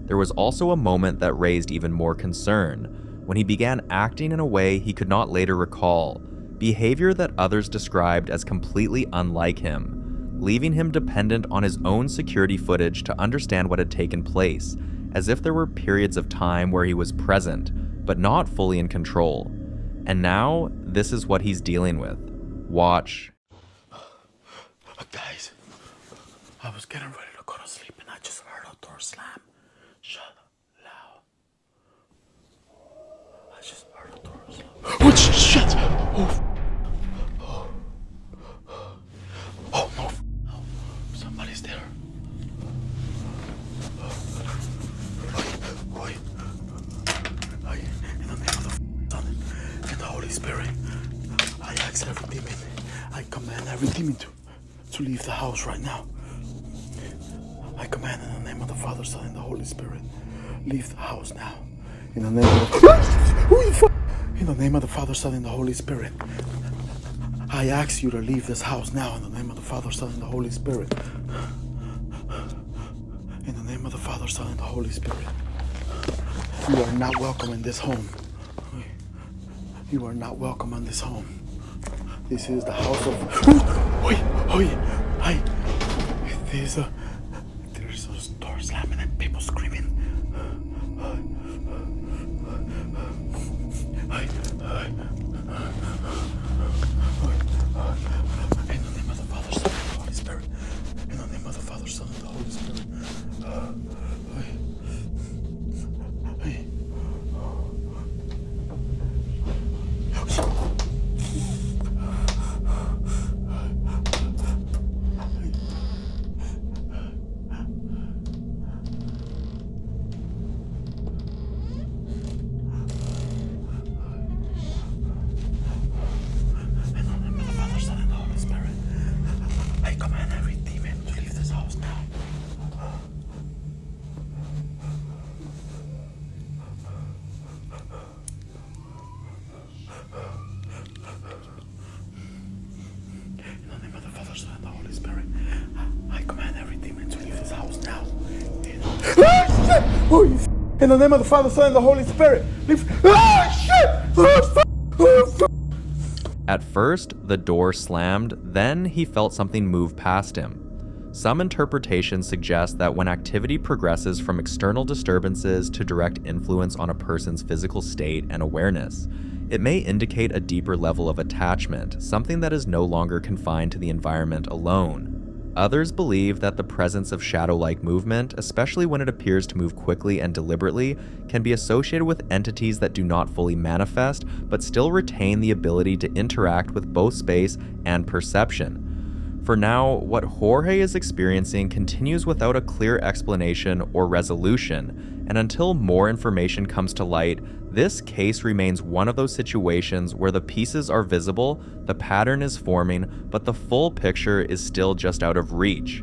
There was also a moment that raised even more concern, when he began acting in a way he could not later recall, behavior that others described as completely unlike him, leaving him dependent on his own security footage to understand what had taken place, as if there were periods of time where he was present, but not fully in control. And now, this is what he's dealing with. Watch. Guys, I was getting ready to go to sleep and I just heard a door slam. Shut loud. I just heard a door slam. Oh, shit! Oh no. Somebody's there. Wait. In the name of the Son and the Holy Spirit, I ask every demon, I command every demon to leave the house right now. I command in the name of the Father, Son, and the Holy Spirit, leave the house now. In the name of the in the name of the Father, Son, and the Holy Spirit, I ask you to leave this house now. In the name of the Father, Son, and the Holy Spirit. In the name of the Father, Son, and the Holy Spirit. You are not welcome in this home. You are not welcome in this home. This is the house of... There's a door slamming and people screaming. Father, Son, and the Holy Spirit. In the name of the Father, Son, and the Holy Spirit. At first, the door slammed, then he felt something move past him. Some interpretations suggest that when activity progresses from external disturbances to direct influence on a person's physical state and awareness, it may indicate a deeper level of attachment, something that is no longer confined to the environment alone. Others believe that the presence of shadow-like movement, especially when it appears to move quickly and deliberately, can be associated with entities that do not fully manifest, but still retain the ability to interact with both space and perception. For now, what Jorge is experiencing continues without a clear explanation or resolution, and until more information comes to light, this case remains one of those situations where the pieces are visible, the pattern is forming, but the full picture is still just out of reach.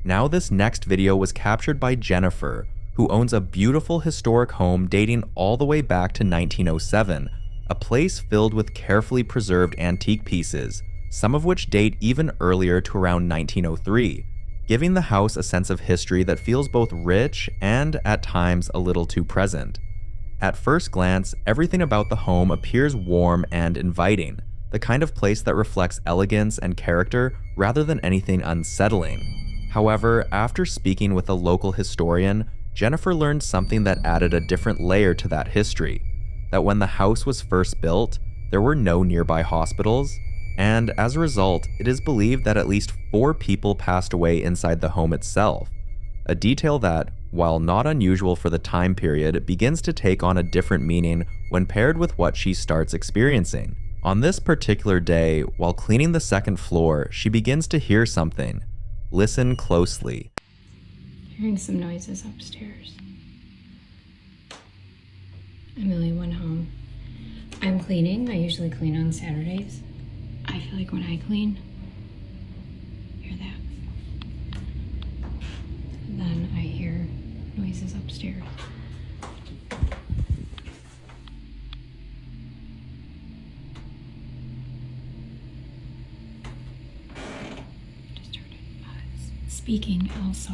Now this next video was captured by Jennifer, who owns a beautiful historic home dating all the way back to 1907, a place filled with carefully preserved antique pieces, some of which date even earlier to around 1903, giving the house a sense of history that feels both rich and, at times, a little too present. At first glance, everything about the home appears warm and inviting, the kind of place that reflects elegance and character rather than anything unsettling. However, after speaking with a local historian, Jennifer learned something that added a different layer to that history, that when the house was first built, there were no nearby hospitals, and as a result, it is believed that at least 4 people passed away inside the home itself, a detail that, while not unusual for the time period, begins to take on a different meaning when paired with what she starts experiencing. On this particular day, while cleaning the second floor, she begins to hear something. Listen closely. Hearing some noises upstairs. Emily went home. I'm cleaning. I usually clean on Saturdays. I feel like when I clean, hear that. And then I hear noises upstairs. Just heard it. Speaking also,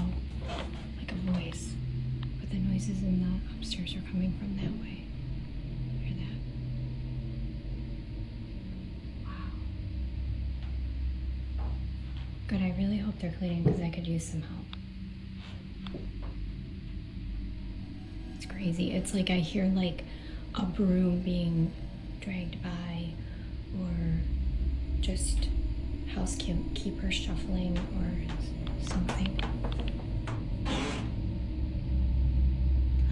like a voice, but the noises in the upstairs are coming from that way. Hear that? Good, I really hope they're cleaning because I could use some help. It's crazy. It's like I hear like a broom being dragged by, or just housekeeper shuffling or something.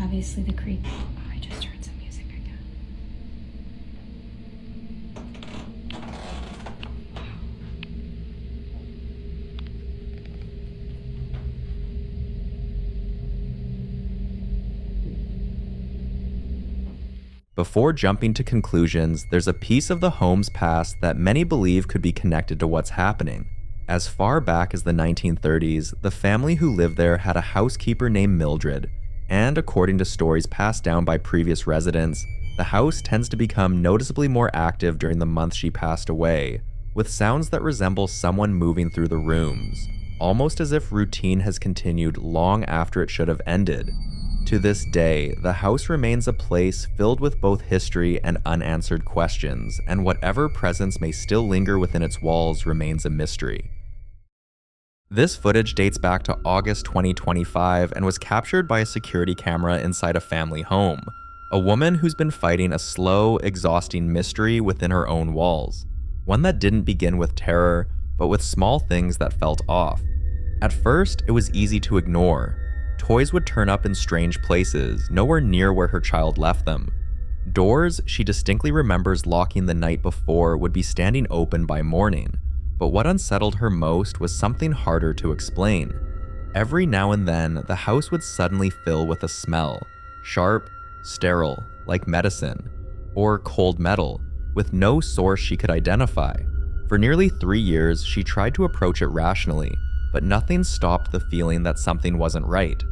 Obviously the creek. Oh, I just heard some music again. Before jumping to conclusions, there's a piece of the home's past that many believe could be connected to what's happening. As far back as the 1930s, the family who lived there had a housekeeper named Mildred, and according to stories passed down by previous residents, the house tends to become noticeably more active during the month she passed away, with sounds that resemble someone moving through the rooms, almost as if routine has continued long after it should have ended. To this day, the house remains a place filled with both history and unanswered questions, and whatever presence may still linger within its walls remains a mystery. This footage dates back to August 2025 and was captured by a security camera inside a family home. A woman who's been fighting a slow, exhausting mystery within her own walls. One that didn't begin with terror, but with small things that felt off. At first, it was easy to ignore. Toys would turn up in strange places, nowhere near where her child left them. Doors she distinctly remembers locking the night before would be standing open by morning. But what unsettled her most was something harder to explain. Every now and then, the house would suddenly fill with a smell. Sharp, sterile, like medicine, or cold metal, with no source she could identify. For nearly 3 years, she tried to approach it rationally, but nothing stopped the feeling that something wasn't right.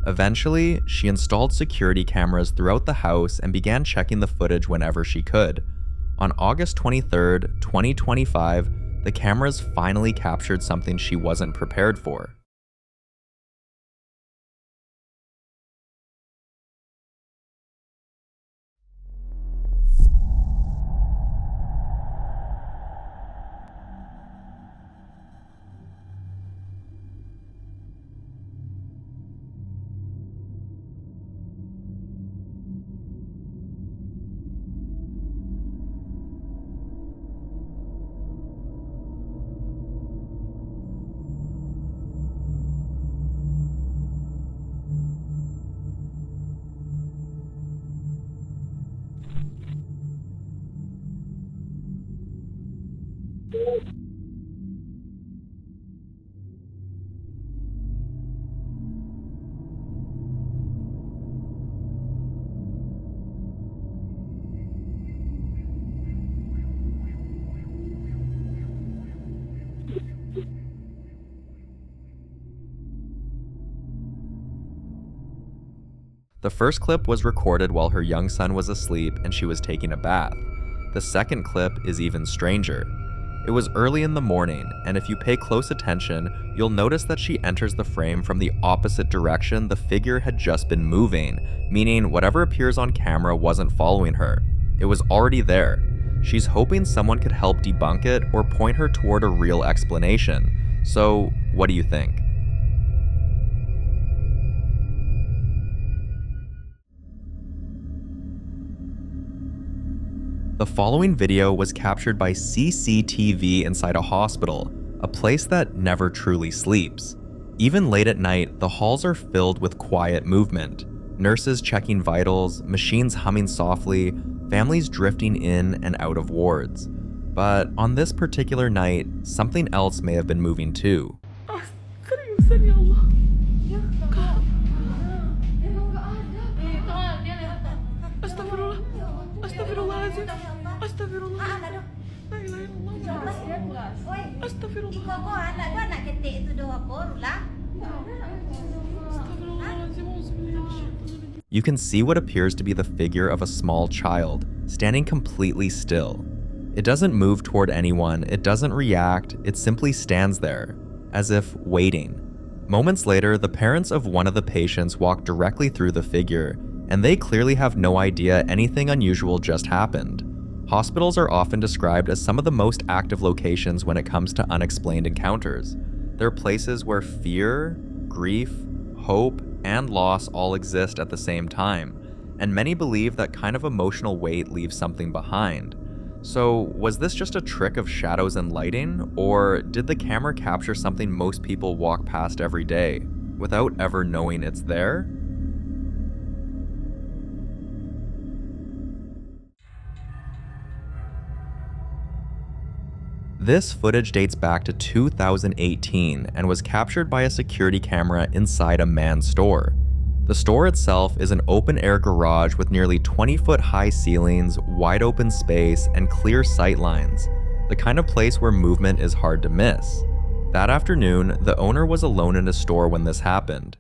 Eventually, she installed security cameras throughout the house and began checking the footage whenever she could. On August 23rd, 2025, the cameras finally captured something she wasn't prepared for. The first clip was recorded while her young son was asleep and she was taking a bath. The second clip is even stranger. It was early in the morning, and if you pay close attention, you'll notice that she enters the frame from the opposite direction the figure had just been moving, meaning whatever appears on camera wasn't following her. It was already there. She's hoping someone could help debunk it or point her toward a real explanation. So, what do you think? The following video was captured by CCTV inside a hospital, a place that never truly sleeps. Even late at night, the halls are filled with quiet movement. Nurses checking vitals, machines humming softly, families drifting in and out of wards. But on this particular night, something else may have been moving too. You can see what appears to be the figure of a small child, standing completely still. It doesn't move toward anyone, it doesn't react, it simply stands there, as if waiting. Moments later, the parents of one of the patients walk directly through the figure, and they clearly have no idea anything unusual just happened. Hospitals are often described as some of the most active locations when it comes to unexplained encounters. They're places where fear, grief, hope, and loss all exist at the same time, and many believe that kind of emotional weight leaves something behind. So, was this just a trick of shadows and lighting, or did the camera capture something most people walk past every day, without ever knowing it's there? This footage dates back to 2018 and was captured by a security camera inside a manned store. The store itself is an open-air garage with nearly 20-foot high ceilings, wide open space, and clear sight lines, the kind of place where movement is hard to miss. That afternoon, the owner was alone in his store when this happened.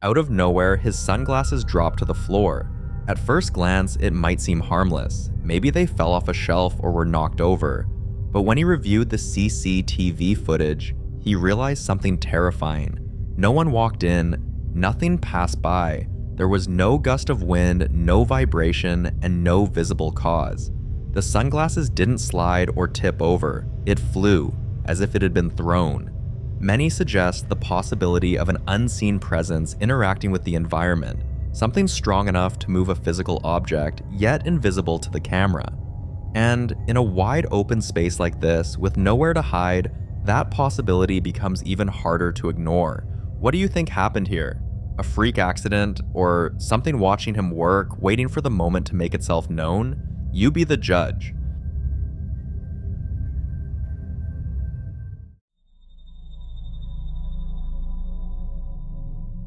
Out of nowhere, his sunglasses drop to the floor. At first glance, it might seem harmless. Maybe they fell off a shelf or were knocked over. But when he reviewed the CCTV footage, he realized something terrifying. No one walked in, nothing passed by. There was no gust of wind, no vibration, and no visible cause. The sunglasses didn't slide or tip over. It flew, as if it had been thrown. Many suggest the possibility of an unseen presence interacting with the environment, something strong enough to move a physical object, yet invisible to the camera. And in a wide open space like this, with nowhere to hide, that possibility becomes even harder to ignore. What do you think happened here? A freak accident, or something watching him work, waiting for the moment to make itself known? You be the judge.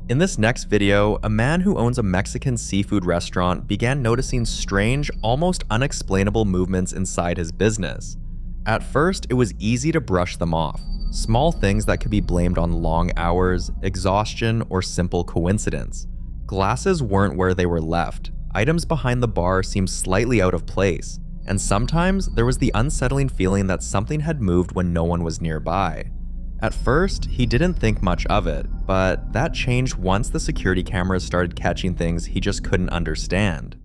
In this next video, a man who owns a Mexican seafood restaurant began noticing strange, almost unexplainable movements inside his business. At first, it was easy to brush them off. Small things that could be blamed on long hours, exhaustion, or simple coincidence. Glasses weren't where they were left. Items behind the bar seemed slightly out of place. And sometimes, there was the unsettling feeling that something had moved when no one was nearby. At first, he didn't think much of it, but that changed once the security cameras started catching things he just couldn't understand.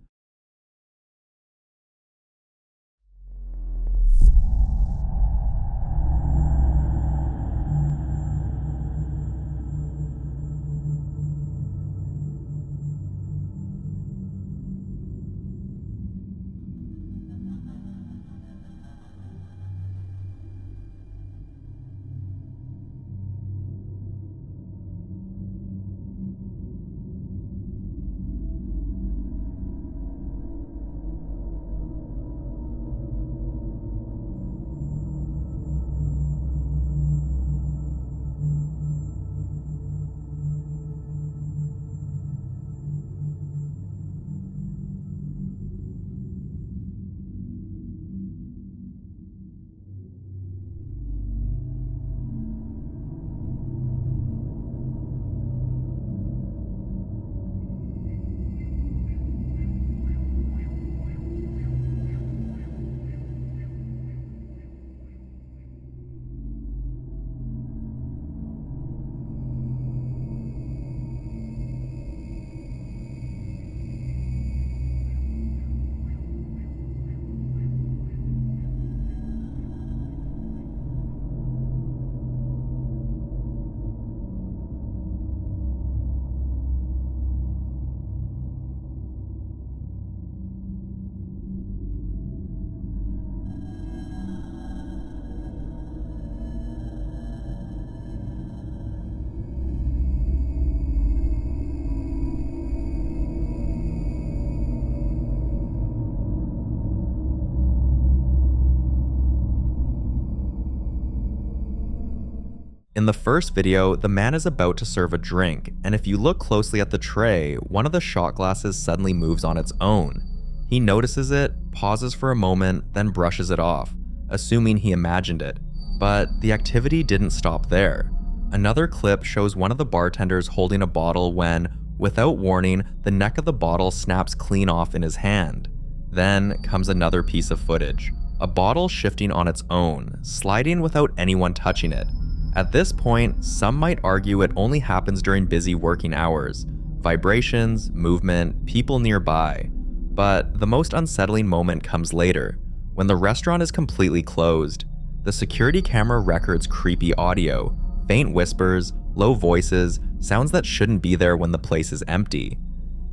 In the first video, the man is about to serve a drink, and if you look closely at the tray, one of the shot glasses suddenly moves on its own. He notices it, pauses for a moment, then brushes it off, assuming he imagined it. But the activity didn't stop there. Another clip shows one of the bartenders holding a bottle when, without warning, the neck of the bottle snaps clean off in his hand. Then comes another piece of footage. A bottle shifting on its own, sliding without anyone touching it. At this point, some might argue it only happens during busy working hours. Vibrations, movement, people nearby. But the most unsettling moment comes later, when the restaurant is completely closed. The security camera records creepy audio, faint whispers, low voices, sounds that shouldn't be there when the place is empty.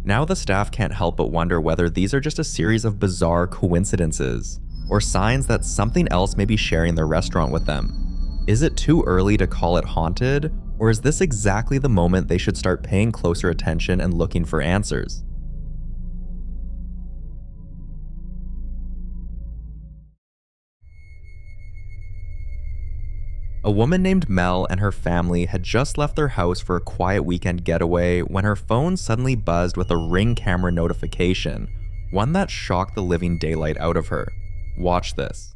Now the staff can't help but wonder whether these are just a series of bizarre coincidences, or signs that something else may be sharing their restaurant with them. Is it too early to call it haunted, or is this exactly the moment they should start paying closer attention and looking for answers? A woman named Mel and her family had just left their house for a quiet weekend getaway when her phone suddenly buzzed with a Ring camera notification, one that shocked the living daylight out of her. Watch this.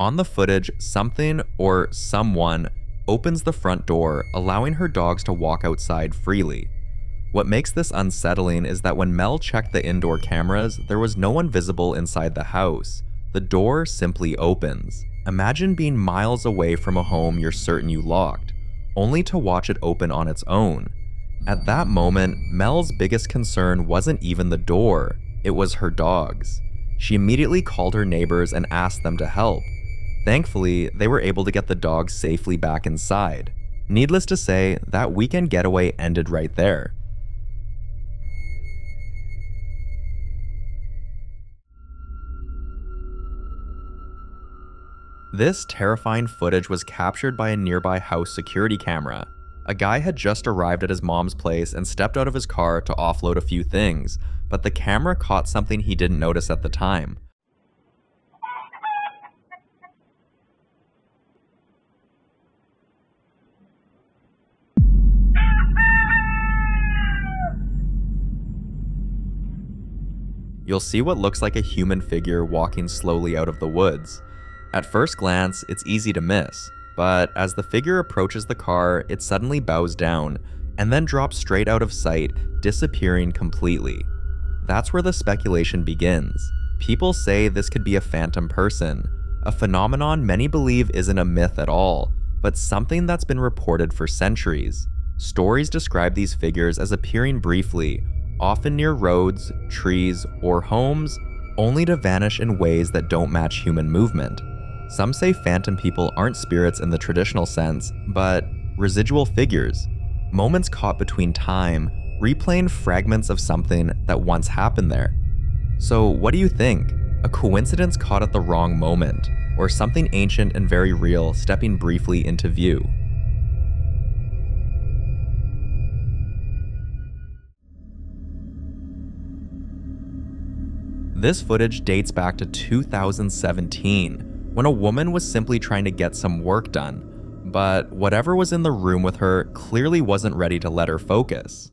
On the footage, something or someone opens the front door, allowing her dogs to walk outside freely. What makes this unsettling is that when Mel checked the indoor cameras, there was no one visible inside the house. The door simply opens. Imagine being miles away from a home you're certain you locked, only to watch it open on its own. At that moment, Mel's biggest concern wasn't even the door, it was her dogs. She immediately called her neighbors and asked them to help. Thankfully, they were able to get the dogs safely back inside. Needless to say, that weekend getaway ended right there. This terrifying footage was captured by a nearby house security camera. A guy had just arrived at his mom's place and stepped out of his car to offload a few things, but the camera caught something he didn't notice at the time. You'll see what looks like a human figure walking slowly out of the woods. At first glance, it's easy to miss, but as the figure approaches the car, it suddenly bows down, and then drops straight out of sight, disappearing completely. That's where the speculation begins. People say this could be a phantom person, a phenomenon many believe isn't a myth at all, but something that's been reported for centuries. Stories describe these figures as appearing briefly, often near roads, trees, or homes, only to vanish in ways that don't match human movement. Some say phantom people aren't spirits in the traditional sense, but residual figures, moments caught between time, replaying fragments of something that once happened there. So what do you think? A coincidence caught at the wrong moment, or something ancient and very real stepping briefly into view? This footage dates back to 2017, when a woman was simply trying to get some work done, but whatever was in the room with her clearly wasn't ready to let her focus.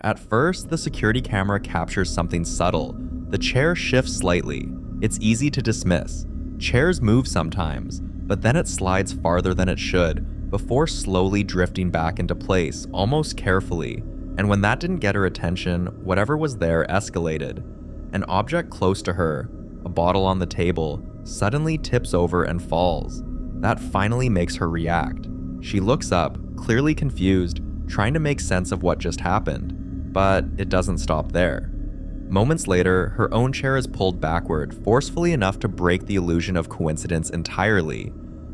At first, the security camera captures something subtle. The chair shifts slightly. It's easy to dismiss. Chairs move sometimes, but then it slides farther than it should, before slowly drifting back into place, almost carefully. And when that didn't get her attention, whatever was there escalated. An object close to her, a bottle on the table, suddenly tips over and falls. That finally makes her react. She looks up, clearly confused, trying to make sense of what just happened. But it doesn't stop there. Moments later, her own chair is pulled backward, forcefully enough to break the illusion of coincidence entirely.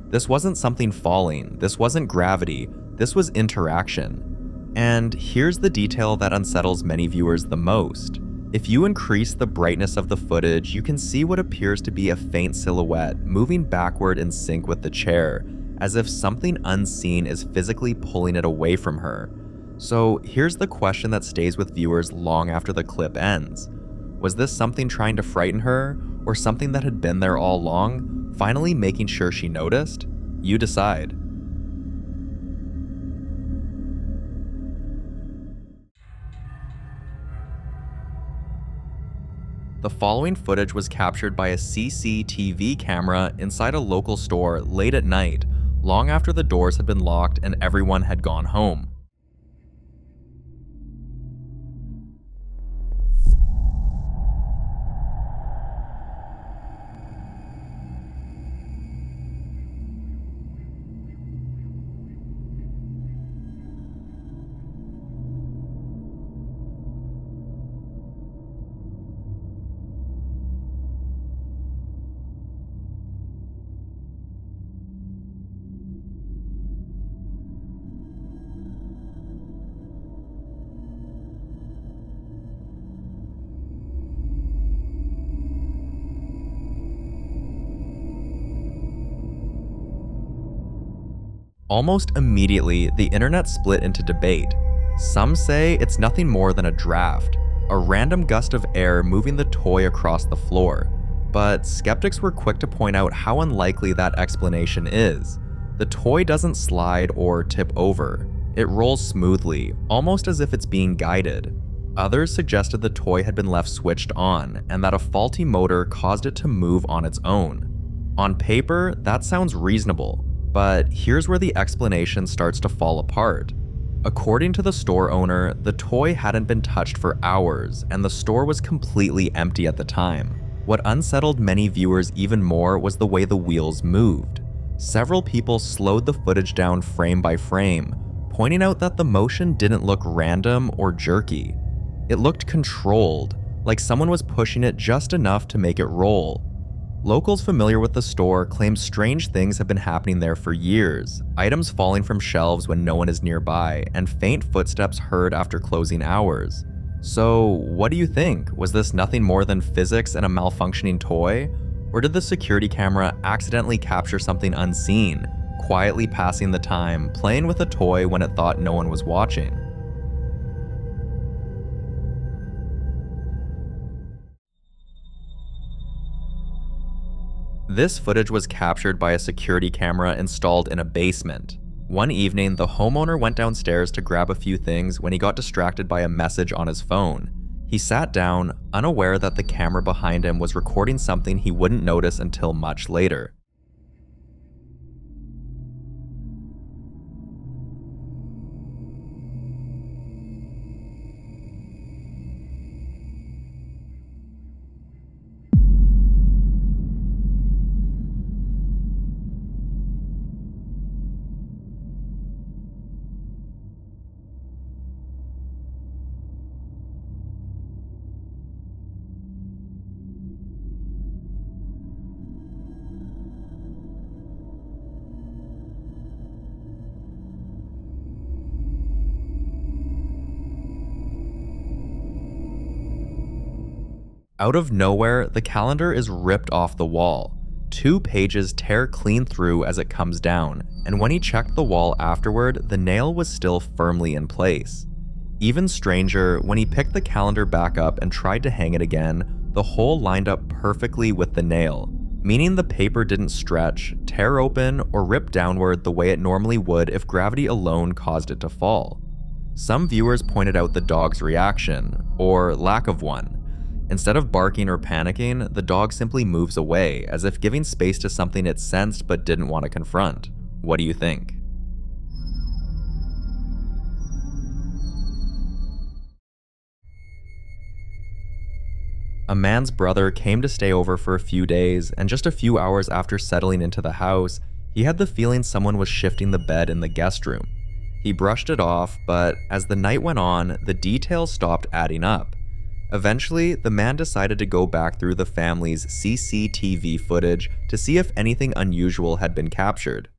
This wasn't something falling, this wasn't gravity, this was interaction. And here's the detail that unsettles many viewers the most. If you increase the brightness of the footage, you can see what appears to be a faint silhouette moving backward in sync with the chair, as if something unseen is physically pulling it away from her. So here's the question that stays with viewers long after the clip ends. Was this something trying to frighten her, or something that had been there all along, finally making sure she noticed? You decide. The following footage was captured by a CCTV camera inside a local store late at night, long after the doors had been locked and everyone had gone home. Almost immediately, the internet split into debate. Some say it's nothing more than a draft, a random gust of air moving the toy across the floor. But skeptics were quick to point out how unlikely that explanation is. The toy doesn't slide or tip over. It rolls smoothly, almost as if it's being guided. Others suggested the toy had been left switched on, and that a faulty motor caused it to move on its own. On paper, that sounds reasonable. But here's where the explanation starts to fall apart. According to the store owner, the toy hadn't been touched for hours, and the store was completely empty at the time. What unsettled many viewers even more was the way the wheels moved. Several people slowed the footage down frame by frame, pointing out that the motion didn't look random or jerky. It looked controlled, like someone was pushing it just enough to make it roll. Locals familiar with the store claim strange things have been happening there for years, items falling from shelves when no one is nearby, and faint footsteps heard after closing hours. So, what do you think? Was this nothing more than physics and a malfunctioning toy? Or did the security camera accidentally capture something unseen, quietly passing the time, playing with a toy when it thought no one was watching? This footage was captured by a security camera installed in a basement. One evening, the homeowner went downstairs to grab a few things when he got distracted by a message on his phone. He sat down, unaware that the camera behind him was recording something he wouldn't notice until much later. Out of nowhere, the calendar is ripped off the wall. 2 pages tear clean through as it comes down, and when he checked the wall afterward, the nail was still firmly in place. Even stranger, when he picked the calendar back up and tried to hang it again, the hole lined up perfectly with the nail, meaning the paper didn't stretch, tear open, or rip downward the way it normally would if gravity alone caused it to fall. Some viewers pointed out the dog's reaction, or lack of one. Instead of barking or panicking, the dog simply moves away, as if giving space to something it sensed but didn't want to confront. What do you think? A man's brother came to stay over for a few days, and just a few hours after settling into the house, he had the feeling someone was shifting the bed in the guest room. He brushed it off, but as the night went on, the details stopped adding up. Eventually, the man decided to go back through the family's CCTV footage to see if anything unusual had been captured.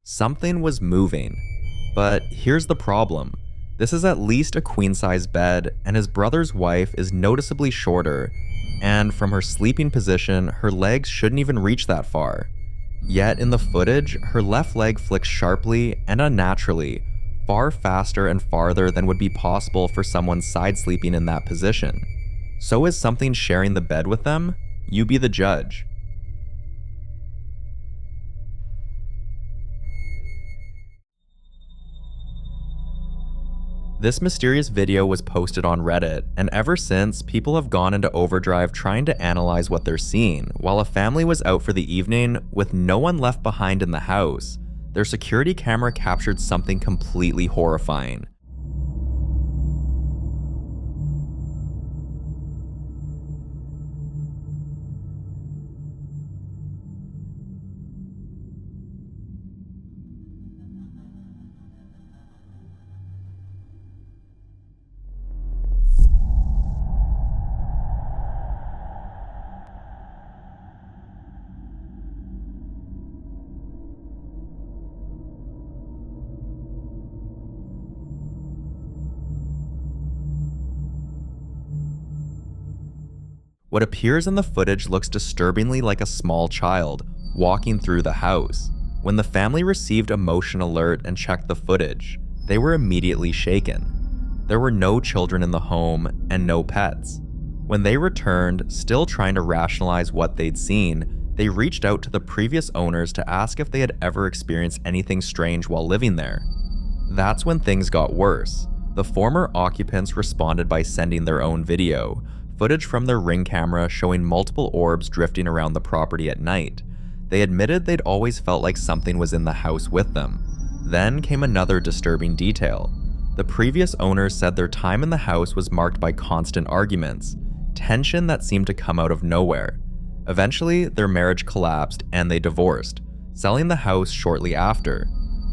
Something was moving. But here's the problem. This is at least a queen-size bed, and his brother's wife is noticeably shorter, and from her sleeping position, her legs shouldn't even reach that far. Yet in the footage, her left leg flicks sharply and unnaturally, far faster and farther than would be possible for someone side sleeping in that position. So is something sharing the bed with them? You be the judge. This mysterious video was posted on Reddit, and ever since, people have gone into overdrive trying to analyze what they're seeing. While a family was out for the evening, with no one left behind in the house, their security camera captured something completely horrifying. What appears in the footage looks disturbingly like a small child walking through the house. When the family received a motion alert and checked the footage, they were immediately shaken. There were no children in the home and no pets. When they returned, still trying to rationalize what they'd seen, they reached out to the previous owners to ask if they had ever experienced anything strange while living there. That's when things got worse. The former occupants responded by sending their own video, footage from their Ring camera showing multiple orbs drifting around the property at night. They admitted they'd always felt like something was in the house with them. Then came another disturbing detail. The previous owners said their time in the house was marked by constant arguments, tension that seemed to come out of nowhere. Eventually, their marriage collapsed and they divorced, selling the house shortly after.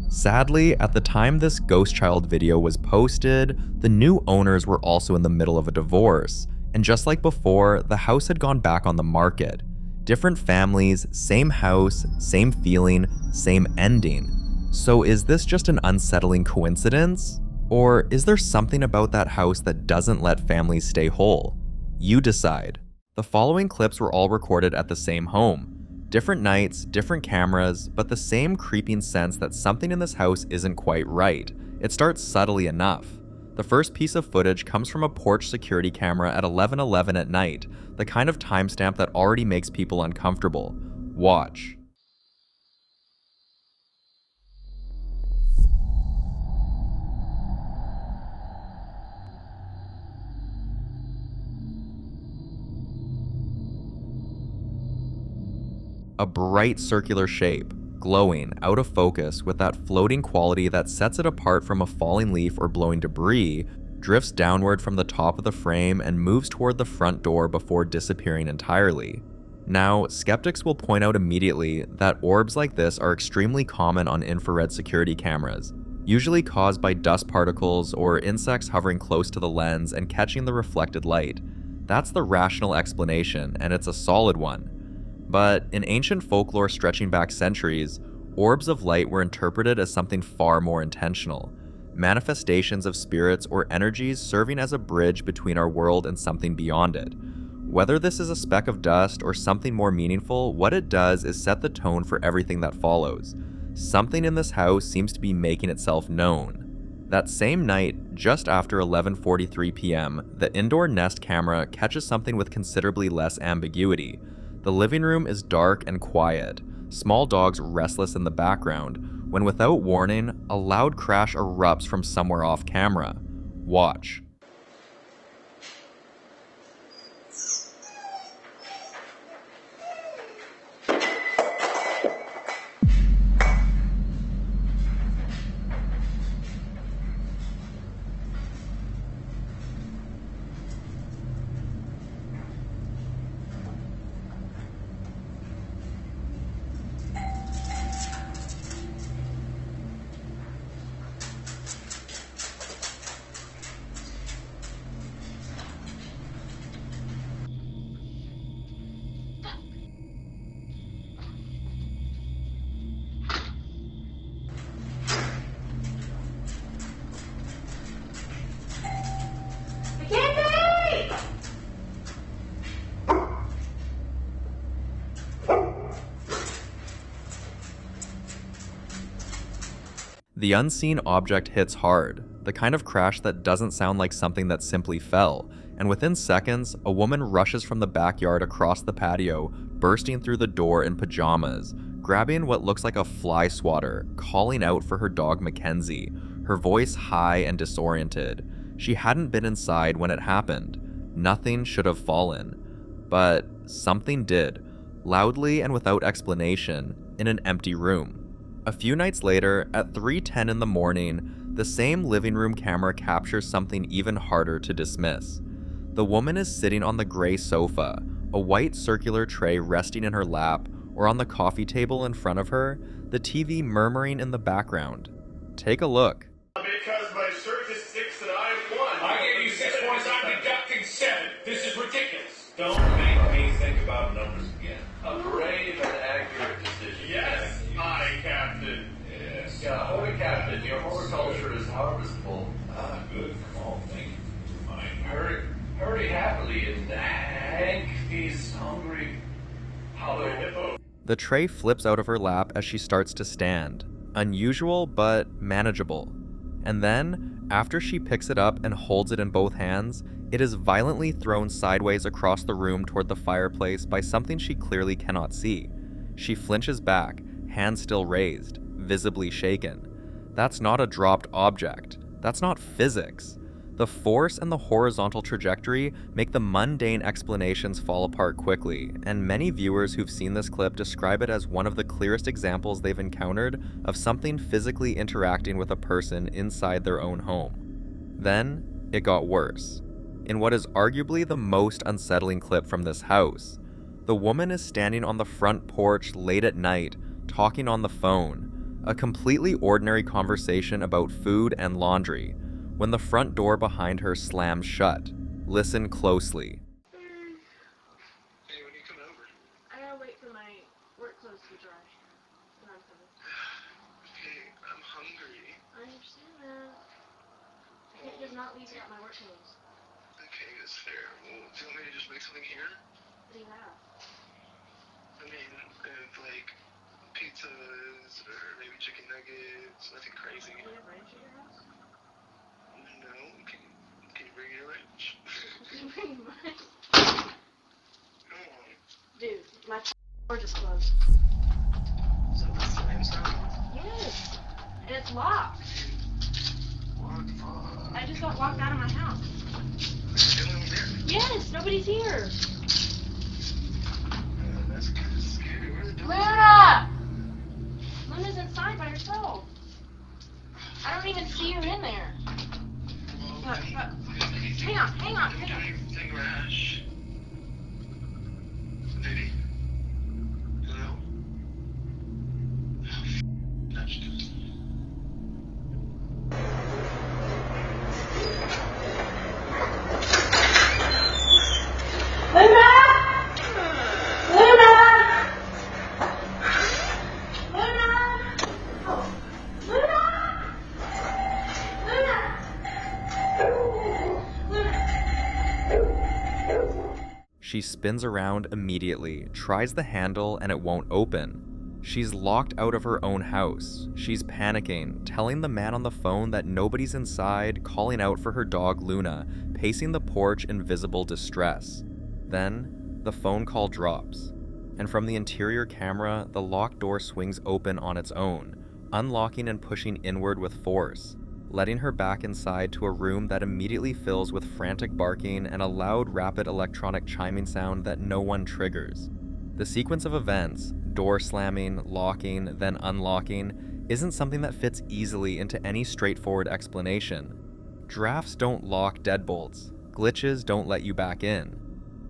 Sadly, at the time this ghost child video was posted, the new owners were also in the middle of a divorce. And just like before, the house had gone back on the market. Different families, same house, same feeling, same ending. So is this just an unsettling coincidence? Or is there something about that house that doesn't let families stay whole? You decide. The following clips were all recorded at the same home. Different nights, different cameras, but the same creeping sense that something in this house isn't quite right. It starts subtly enough. The first piece of footage comes from a porch security camera at 11:11 at night, the kind of timestamp that already makes people uncomfortable. Watch. A bright circular shape, glowing, out of focus, with that floating quality that sets it apart from a falling leaf or blowing debris, drifts downward from the top of the frame and moves toward the front door before disappearing entirely. Now, skeptics will point out immediately that orbs like this are extremely common on infrared security cameras, usually caused by dust particles or insects hovering close to the lens and catching the reflected light. That's the rational explanation, and it's a solid one. But in ancient folklore stretching back centuries, orbs of light were interpreted as something far more intentional. manifestations of spirits or energies serving as a bridge between our world and something beyond it. Whether this is a speck of dust or something more meaningful, what it does is set the tone for everything that follows. Something in this house seems to be making itself known. That same night, just after 11:43 p.m., the indoor Nest camera catches something with considerably less ambiguity. The living room is dark and quiet, small dogs restless in the background, when without warning, a loud crash erupts from somewhere off camera. Watch. The unseen object hits hard, the kind of crash that doesn't sound like something that simply fell, and within seconds, a woman rushes from the backyard across the patio, bursting through the door in pajamas, grabbing what looks like a fly swatter, calling out for her dog Mackenzie, her voice high and disoriented. She hadn't been inside when it happened. Nothing should have fallen. But something did, loudly and without explanation, in an empty room. A few nights later, at 3:10 in the morning, the same living room camera captures something even harder to dismiss. The woman is sitting on the gray sofa, a white circular tray resting in her lap, or on the coffee table in front of her, the TV murmuring in the background. Take a look. Because my search is 6 and I won. I gave you 6 points, I'm deducting 7. This is ridiculous. Don't make me think about numbers again. A brave and accurate decision. Yes, my captain. Yes. Yeah, holy captain, your horticulture is harvestable. Ah, good. Come on, thank you. Fine. Hurry happily and Hank is hungry. Hollow hippo. The tray flips out of her lap as she starts to stand. Unusual, but manageable. And then, after she picks it up and holds it in both hands, it is violently thrown sideways across the room toward the fireplace by something she clearly cannot see. She flinches back, hands still raised, visibly shaken. That's not a dropped object. That's not physics. The force and the horizontal trajectory make the mundane explanations fall apart quickly, and many viewers who've seen this clip describe it as one of the clearest examples they've encountered of something physically interacting with a person inside their own home. Then, it got worse. In what is arguably the most unsettling clip from this house, the woman is standing on the front porch late at night, talking on the phone, a completely ordinary conversation about food and laundry, when the front door behind her slams shut. Listen closely. Hey, when are you coming over? I gotta wait for my work clothes to dry. Then I'm coming. Okay, I'm hungry. I understand that. I can't just not leave without my work clothes. Okay, that's fair. Well, do you want me to just make something here? What do you have? I mean, like pizzas or maybe chicken nuggets, nothing crazy. Do you have ranch at your house? No, can you bring your wrench? Can you bring mine? Come on. Dude, my door just closed. So that's the inside? Yes. And it's locked. What the fuck? I just got locked out of my house. Is anyone there? Yes, nobody's here. That's kind of scary. Where are the doors? Luna! Luna's inside by herself. I don't even see her in there. Hang on. Thing rash. Lady? Hello? Touched it. She spins around immediately, tries the handle, and it won't open. She's locked out of her own house. She's panicking, telling the man on the phone that nobody's inside, calling out for her dog Luna, pacing the porch in visible distress. Then, the phone call drops, and from the interior camera, the locked door swings open on its own, unlocking and pushing inward with force, letting her back inside to a room that immediately fills with frantic barking and a loud, rapid electronic chiming sound that no one triggers. The sequence of events, door slamming, locking, then unlocking, isn't something that fits easily into any straightforward explanation. Drafts don't lock deadbolts. Glitches don't let you back in.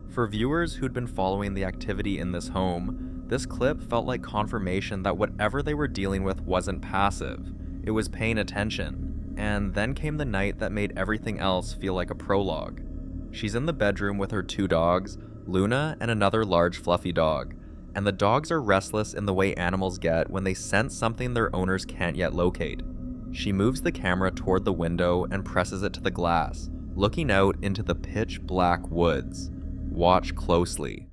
For viewers who'd been following the activity in this home, this clip felt like confirmation that whatever they were dealing with wasn't passive. It was paying attention. And then came the night that made everything else feel like a prologue. She's in the bedroom with her 2 dogs, Luna and another large fluffy dog, and the dogs are restless in the way animals get when they sense something their owners can't yet locate. She moves the camera toward the window and presses it to the glass, looking out into the pitch black woods. Watch closely.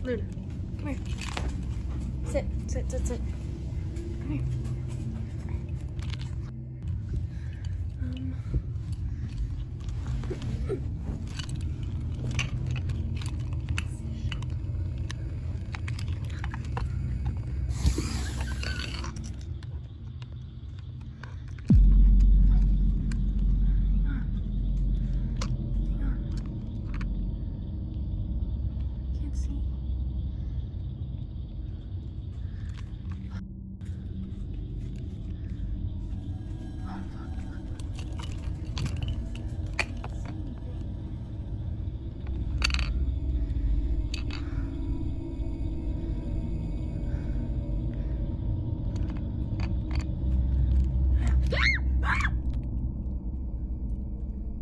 Luna, come here. Sit. Come here. Can't see.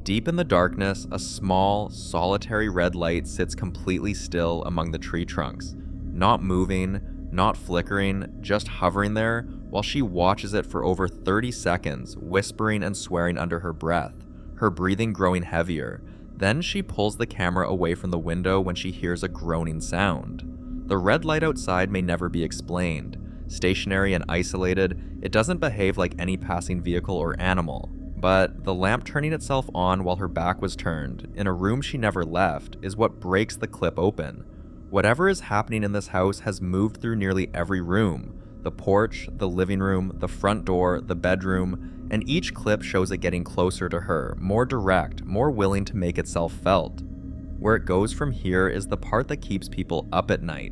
Deep in the darkness, a small, solitary red light sits completely still among the tree trunks, not moving, not flickering, just hovering there while she watches it for over 30 seconds, whispering and swearing under her breath, her breathing growing heavier. Then she pulls the camera away from the window when she hears a groaning sound. The red light outside may never be explained. Stationary and isolated, it doesn't behave like any passing vehicle or animal. But the lamp turning itself on while her back was turned, in a room she never left, is what breaks the clip open. Whatever is happening in this house has moved through nearly every room. The porch, the living room, the front door, the bedroom, and each clip shows it getting closer to her, more direct, more willing to make itself felt. Where it goes from here is the part that keeps people up at night.